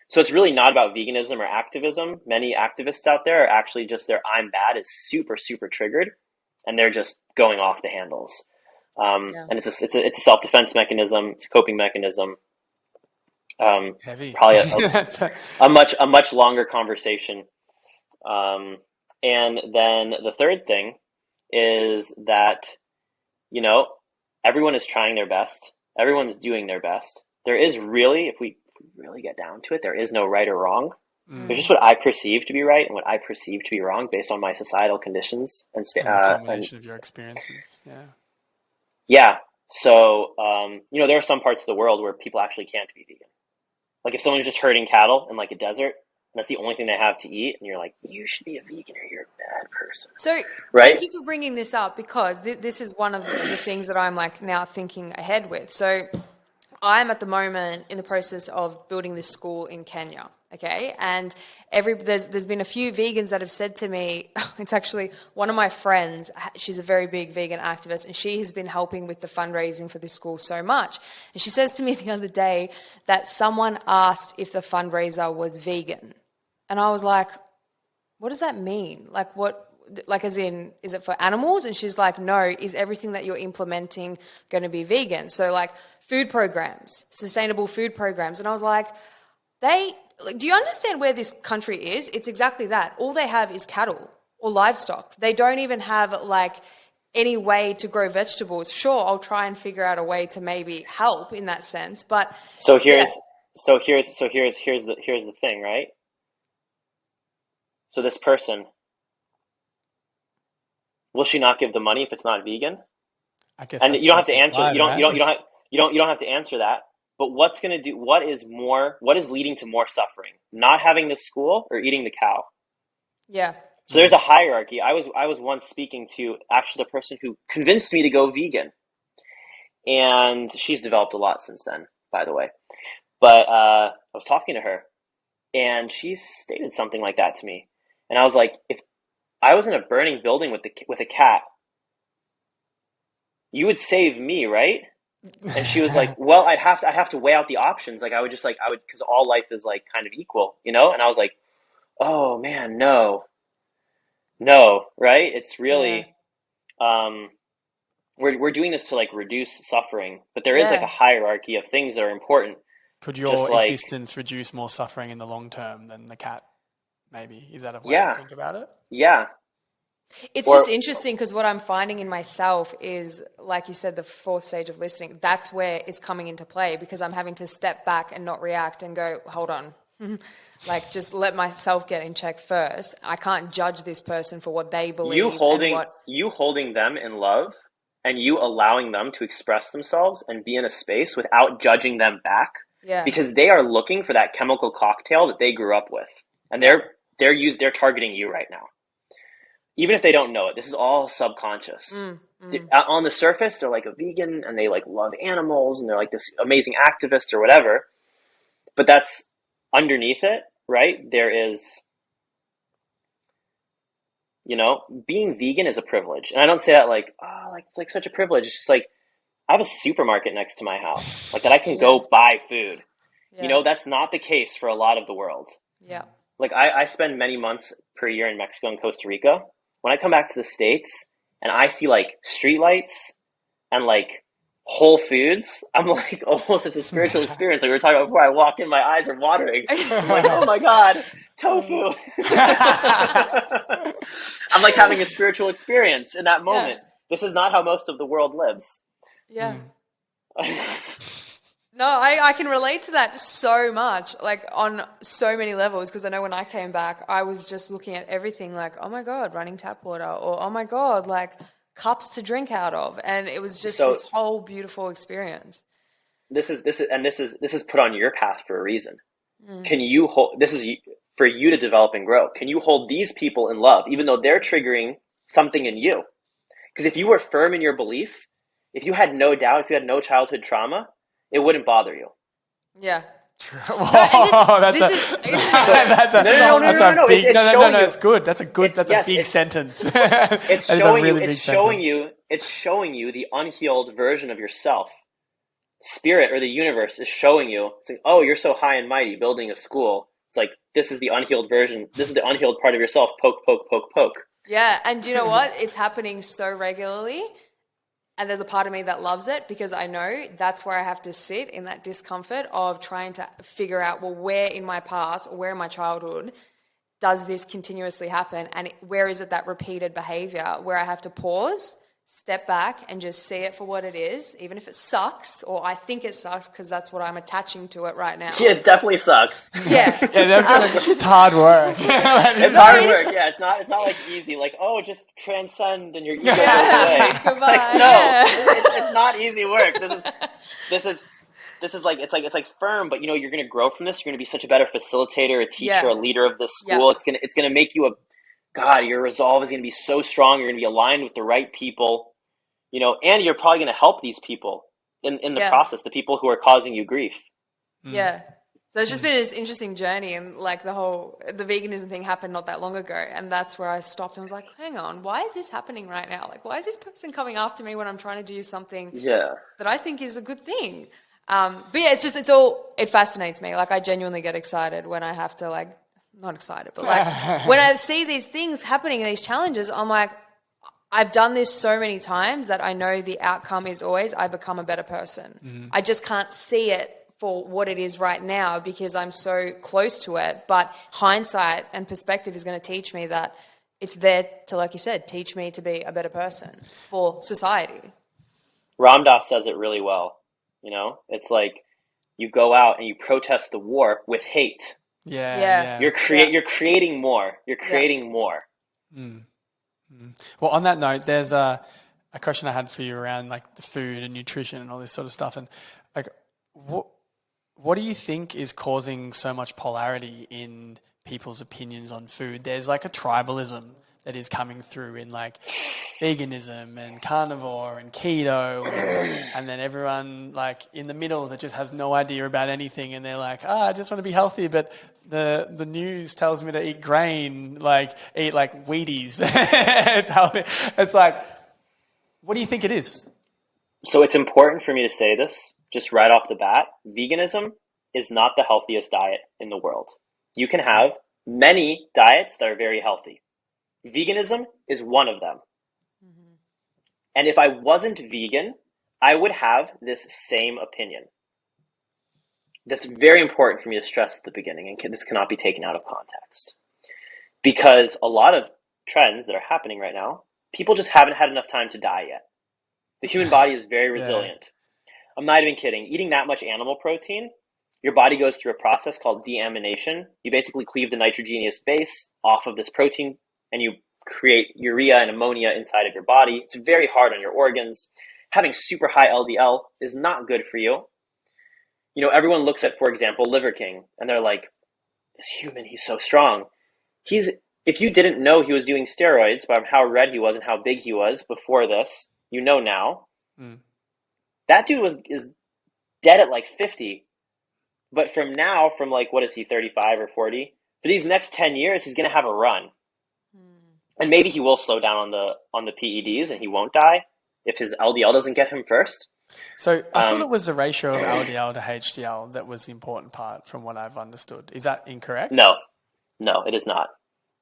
So it's really not about veganism or activism. Many activists out there are actually just their I'm bad is super, super triggered, and they're just going off the handles. And it's a self-defense mechanism. It's a coping mechanism. Heavy. Probably a much longer conversation. And then the third thing is that, you know, everyone is trying their best. Everyone is doing their best. There is really, if we really get down to it, there is no right or wrong. There's just what I perceive to be right and what I perceive to be wrong based on my societal conditions and the combination of your experiences. Yeah. So, you know, there are some parts of the world where people actually can't be vegan. Like if someone's just herding cattle in like a desert, and that's the only thing they have to eat, and you're like, you should be a vegan or you're a bad person. So right? Thank you for bringing this up, because this is one of the things that I'm like now thinking ahead with. So I'm at the moment in the process of building this school in Kenya. Okay. And there's been a few vegans that have said to me, it's actually one of my friends, she's a very big vegan activist, and she has been helping with the fundraising for this school so much. And she says to me the other day that someone asked if the fundraiser was vegan. And I was like, what does that mean? Like what, like as in, is it for animals? And she's like, no, is everything that you're implementing going to be vegan? So like food programs, sustainable food programs. And I was like, do you understand where this country is? It's exactly that. All they have is cattle or livestock. They don't even have like any way to grow vegetables. Sure, I'll try and figure out a way to maybe help in that sense. But here's the thing, right? So this person, will she not give the money if it's not vegan? I guess. And you don't have to answer. You don't have to answer that. But what is leading to more suffering? Not having the school or eating the cow? Yeah. So there's a hierarchy. I was once speaking to actually the person who convinced me to go vegan. And she's developed a lot since then, by the way. But I was talking to her, and she stated something like that to me. And I was like, if I was in a burning building with a cat, you would save me, right? And she was like, well, I'd have to weigh out the options. Like I would, because all life is like kind of equal, you know? And I was like, oh man, no, right? It's really, we're doing this to like reduce suffering, but there is like a hierarchy of things that are important. Could your existence reduce more suffering in the long term than the cat? Maybe. Is that a way to think about it? Yeah. It's just interesting because what I'm finding in myself is, like you said, the fourth stage of listening. That's where it's coming into play, because I'm having to step back and not react and go, hold on. Like, just let myself get in check first. I can't judge this person for what they believe. You holding them in love and you allowing them to express themselves and be in a space without judging them back. Yeah. Because they are looking for that chemical cocktail that they grew up with. And they're targeting you right now. Even if they don't know it, this is all subconscious. On the surface, they're like a vegan and they like love animals and they're like this amazing activist or whatever. But that's underneath it, right? There is, being vegan is a privilege. And I don't say that like, oh, like such a privilege. It's just like, I have a supermarket next to my house, like that I can go buy food. Yeah. That's not the case for a lot of the world. Yeah. Like I spend many months per year in Mexico and Costa Rica. When I come back to the States and I see like street lights and like Whole Foods, I'm like, almost it's a spiritual experience. Like we were talking about before, I walk in, my eyes are watering. I'm like, oh my God, tofu. I'm like having a spiritual experience in that moment. This is not how most of the world lives. Yeah. No, I can relate to that so much, like on so many levels, because I know when I came back, I was just looking at everything like, oh my God, running tap water, or oh my God, like cups to drink out of. And it was just this whole beautiful experience. This is put on your path for a reason. Can you hold, this is for you to develop and grow. Can you hold these people in love, even though they're triggering something in you? Because if you were firm in your belief, if you had no doubt, if you had no childhood trauma, it wouldn't bother you. Yeah. That's good. That's a big sentence. It's showing you the unhealed version of yourself. Spirit or the universe is showing you, it's like, oh, you're so high and mighty building a school. It's like, this is the unhealed version. This is the unhealed part of yourself. Poke, poke, poke, poke. Yeah. And you know what? It's happening so regularly. And there's a part of me that loves it, because I know that's where I have to sit in that discomfort of trying to figure out, well, where in my past or where in my childhood does this continuously happen? And where is it that repeated behavior where I have to pause, step back and just see it for what it is, even if it sucks, or I think it sucks because that's what I'm attaching to it right now. Yeah, it definitely sucks. Yeah. It's hard work. It's hard work. Yeah, it's not like easy. Like, oh, just transcend and your ego goes away. It's like, no, it's not easy work. This is like, it's like firm, but you're going to grow from this. You're going to be such a better facilitator, a teacher, a leader of this school. Yep. It's going to make you your resolve is going to be so strong. You're going to be aligned with the right people, and you're probably going to help these people in the process, the people who are causing you grief. Yeah. So it's just been this interesting journey, and like the veganism thing happened not that long ago. And that's where I stopped and was like, hang on, why is this happening right now? Like, why is this person coming after me when I'm trying to do something that I think is a good thing? But yeah, it fascinates me. Like I genuinely get excited when I have to not excited, but when I see these things happening and these challenges, I'm like, I've done this so many times that I know the outcome is always I become a better person. Mm-hmm. I just can't see it for what it is right now because I'm so close to it. But hindsight and perspective is going to teach me that it's there to, like you said, teach me to be a better person for society. Ram Dass says it really well. It's like you go out and you protest the war with hate. Yeah. You're creating more. You're creating more. Mm. Mm. Well, on that note, there's a question I had for you around like the food and nutrition and all this sort of stuff. And like, what do you think is causing so much polarity in people's opinions on food? There's like a tribalism that is coming through in like veganism and carnivore and keto and then everyone like in the middle that just has no idea about anything, and they're like, I just want to be healthy, but the news tells me to eat grain, like eat like Wheaties. It's like, what do you think it is? So it's important for me to say this just right off the bat. Veganism is not the healthiest diet in the world. You can have many diets that are very healthy. Veganism is one of them. Mm-hmm. And if I wasn't vegan, I would have this same opinion. That's very important for me to stress at the beginning, and this cannot be taken out of context. Because a lot of trends that are happening right now, people just haven't had enough time to die yet. The human body is very resilient. I'm not even kidding. Eating that much animal protein, your body goes through a process called deamination. You basically cleave the nitrogenous base off of this protein, and you create urea and ammonia inside of your body. It's very hard on your organs. Having super high LDL is not good for you. You know, everyone looks at, for example, Liver King, and they're like, this human, he's so strong. If you didn't know he was doing steroids by how red he was and how big he was before this, you know now. That dude is dead at like 50. But from like, what is he, 35 or 40? For these next 10 years, he's going to have a run. And maybe he will slow down on the PEDs and he won't die if his LDL doesn't get him first. So I thought it was the ratio of LDL to HDL that was the important part from what I've understood. Is that incorrect? No, it is not.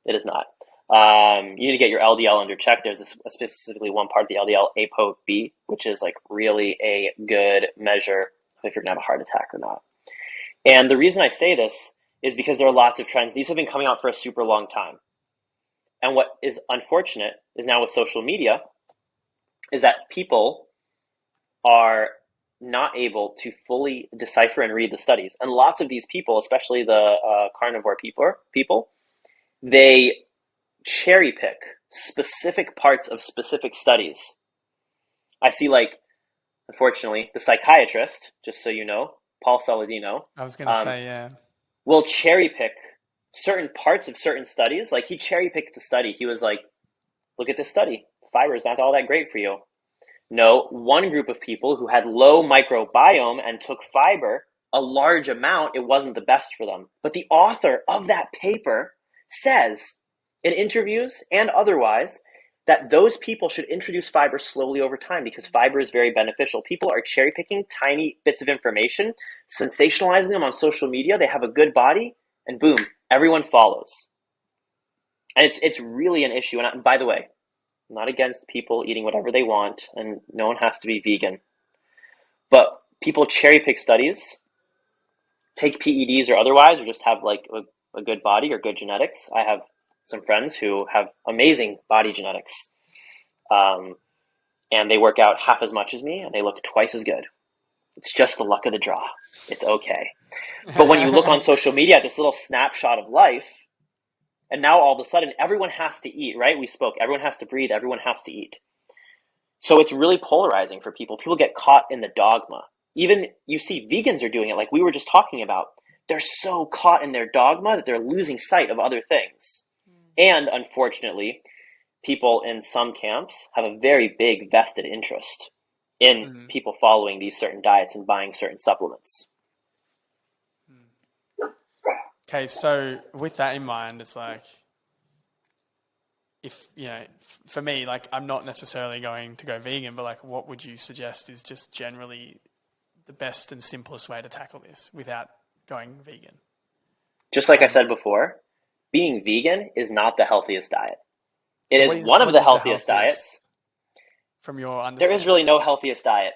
It is not. You need to get your LDL under check. There's specifically one part of the LDL, ApoB, which is like really a good measure if you're going to have a heart attack or not. And the reason I say this is because there are lots of trends. These have been coming out for a super long time. And what is unfortunate is now with social media is that people are not able to fully decipher and read the studies. And lots of these people, especially the carnivore people, they cherry pick specific parts of specific studies. I see, like, unfortunately, the psychiatrist, just so you know, Paul Saladino. I was going to say, yeah. Will cherry pick certain parts of certain studies. Like, he cherry picked a study. He was like, look at this study. Fiber is not all that great for you. No, one group of people who had low microbiome and took fiber, a large amount, it wasn't the best for them. But the author of that paper says in interviews and otherwise that those people should introduce fiber slowly over time because fiber is very beneficial. People are cherry picking tiny bits of information, sensationalizing them on social media. They have a good body and boom, everyone follows. And it's really an issue. And by the way, I'm not against people eating whatever they want, and no one has to be vegan. But people cherry pick studies, take PEDs or otherwise, or just have like a good body or good genetics. I have some friends who have amazing body genetics, and they work out half as much as me, and they look twice as good. It's just the luck of the draw. It's okay. But when you look on social media at this little snapshot of life, and now all of a sudden everyone has to eat, right? We spoke, everyone has to breathe, everyone has to eat. So it's really polarizing for people. People get caught in the dogma. Even you see vegans are doing it, like we were just talking about. They're so caught in their dogma that they're losing sight of other things. And unfortunately, people in some camps have a very big vested interest in people following these certain diets and buying certain supplements. Okay, so with that in mind, it's like, if, you know, for me, like I'm not necessarily going to go vegan, but like what would you suggest is just generally the best and simplest way to tackle this without going vegan? Just like I said before, being vegan is not the healthiest diet. It is one of the healthiest diets. From your understanding? There is really no healthiest diet.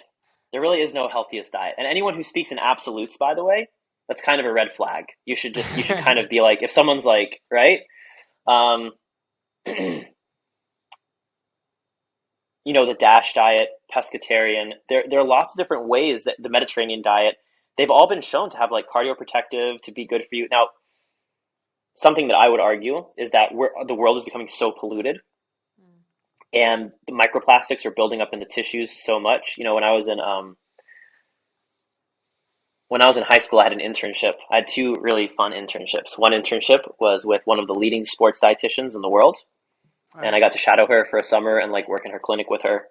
There really is no healthiest diet. And anyone who speaks in absolutes, by the way, that's kind of a red flag. You should kind of be like, if someone's like, right? You know, the DASH diet, pescatarian, there are lots of different ways that the Mediterranean diet, they've all been shown to have like cardioprotective, to be good for you. Now, something that I would argue is that the world is becoming so polluted and the microplastics are building up in the tissues so much. You know, when I was in high school, I had an internship. I had two really fun internships. One internship was with one of the leading sports dietitians in the world. And I got to shadow her for a summer and like work in her clinic with her.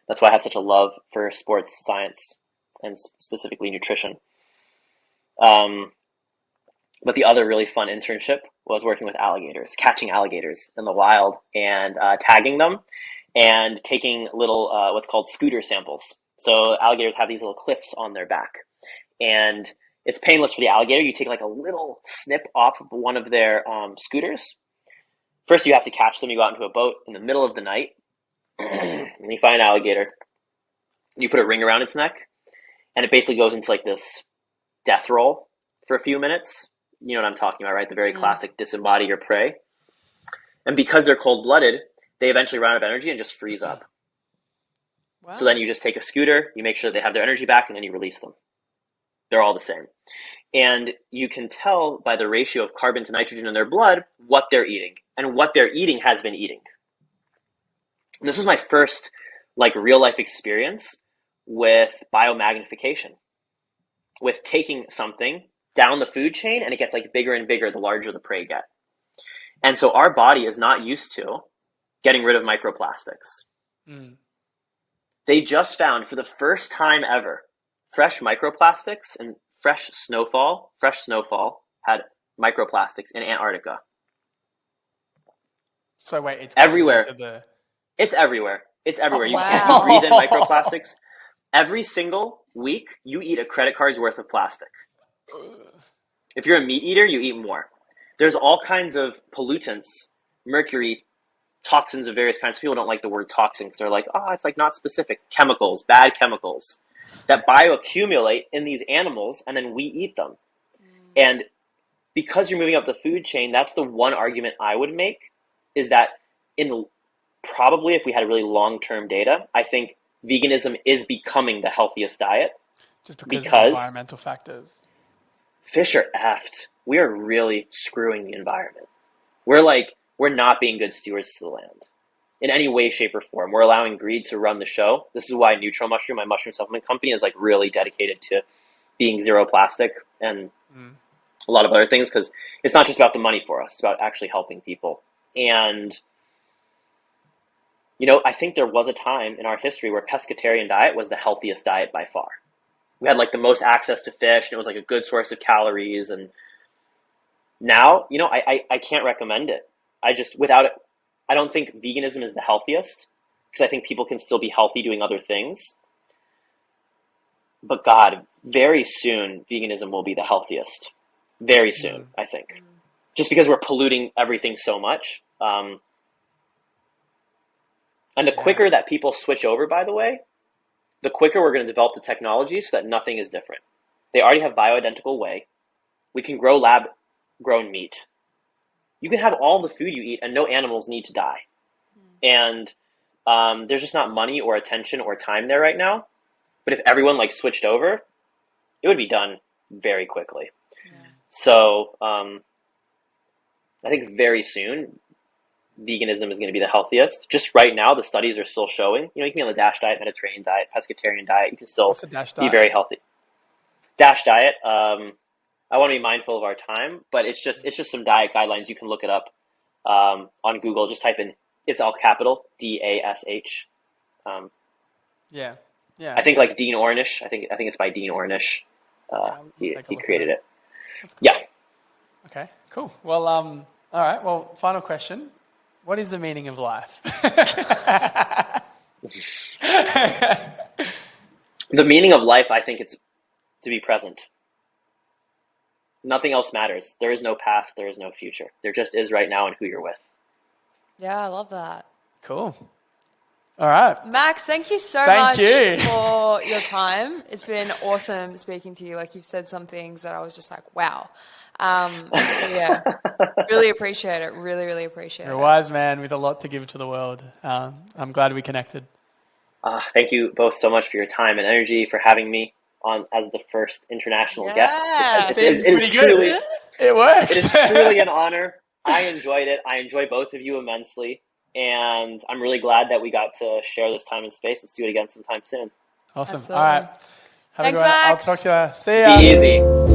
That's why I have such a love for sports science and specifically nutrition. But the other really fun internship was working with alligators, catching alligators in the wild and tagging them and taking little what's called scooter samples. So alligators have these little clips on their back, and it's painless for the alligator. You take like a little snip off of one of their scooters. First, you have to catch them. You go out into a boat in the middle of the night, and you find an alligator. You put a ring around its neck, and it basically goes into like this death roll for a few minutes. You know what I'm talking about, right? The very classic disembody your prey. And because they're cold-blooded, they eventually run out of energy and just freeze up. Wow. So then you just take a scooter, you make sure they have their energy back, and then you release them. They're all the same. And you can tell by the ratio of carbon to nitrogen in their blood what they're eating. And what they're eating has been eating. And this was my first like real-life experience with biomagnification. With taking something down the food chain, and it gets like bigger and bigger the larger the prey get. And so our body is not used to getting rid of microplastics. They just found for the first time ever, fresh microplastics and fresh snowfall had microplastics in Antarctica. So wait, it's everywhere. It's everywhere. It's everywhere. Oh, you can't breathe in microplastics. Every single week, you eat a credit card's worth of plastic. If you're a meat eater, you eat more. There's all kinds of pollutants, mercury, toxins of various kinds. People don't like the word toxin because they're like, oh, it's like not specific. Chemicals, bad chemicals that bioaccumulate in these animals, and then we eat them. And because you're moving up the food chain, that's the one argument I would make, is that probably if we had really long-term data, I think veganism is becoming the healthiest diet. Just because of environmental factors. Fish are effed. We are really screwing the environment. We're not being good stewards to the land in any way, shape, or form. We're allowing greed to run the show. This is why Nutro Mushroom, my mushroom supplement company, is like really dedicated to being zero plastic and a lot of other things, because it's not just about the money for us. It's about actually helping people. And, you know, I think there was a time in our history where pescatarian diet was the healthiest diet by far. We had like the most access to fish, and it was like a good source of calories. And now, you know, I can't recommend it. Without it, I don't think veganism is the healthiest, because I think people can still be healthy doing other things. But God, very soon, veganism will be the healthiest. Very soon, I think. Just because we're polluting everything so much. And the quicker that people switch over, by the way, the quicker we're going to develop the technology so that nothing is different. They already have bioidentical whey. We can grow lab-grown meat. You can have all the food you eat and no animals need to die. And there's just not money or attention or time there right now. But if everyone like switched over, it would be done very quickly. So I think very soon, veganism is going to be the healthiest. Just right now, the studies are still showing, you know, you can be on the DASH diet, Mediterranean diet, pescatarian diet. You can still be very healthy. DASH diet. I want to be mindful of our time, but it's just some diet guidelines. You can look it up on Google. Just type in, it's all capital, DASH. Yeah. I think like Dean Ornish. I think it's by Dean Ornish. He created it. Cool. Yeah. Okay. Cool. Well, all right. Well, final question. What is the meaning of life? The meaning of life, I think it's to be present. Nothing else matters. There is no past. There is no future. There just is right now and who you're with. Yeah, I love that. Cool. All right. Max, thank you so much you. for your time. It's been awesome speaking to you. Like, you've said some things that I was just like, wow. So yeah, really appreciate it. Really, really appreciate it. You're a wise man with a lot to give to the world. I'm glad we connected. Thank you both so much for your time and energy, for having me on as the first international guest. It is truly, it works. It is truly an honor. I enjoyed it. I enjoy both of you immensely. And I'm really glad that we got to share this time and space. Let's do it again sometime soon. Awesome. Absolutely. All right. Have Thanks, a good one. Max. I'll talk to you later. See ya. Be easy.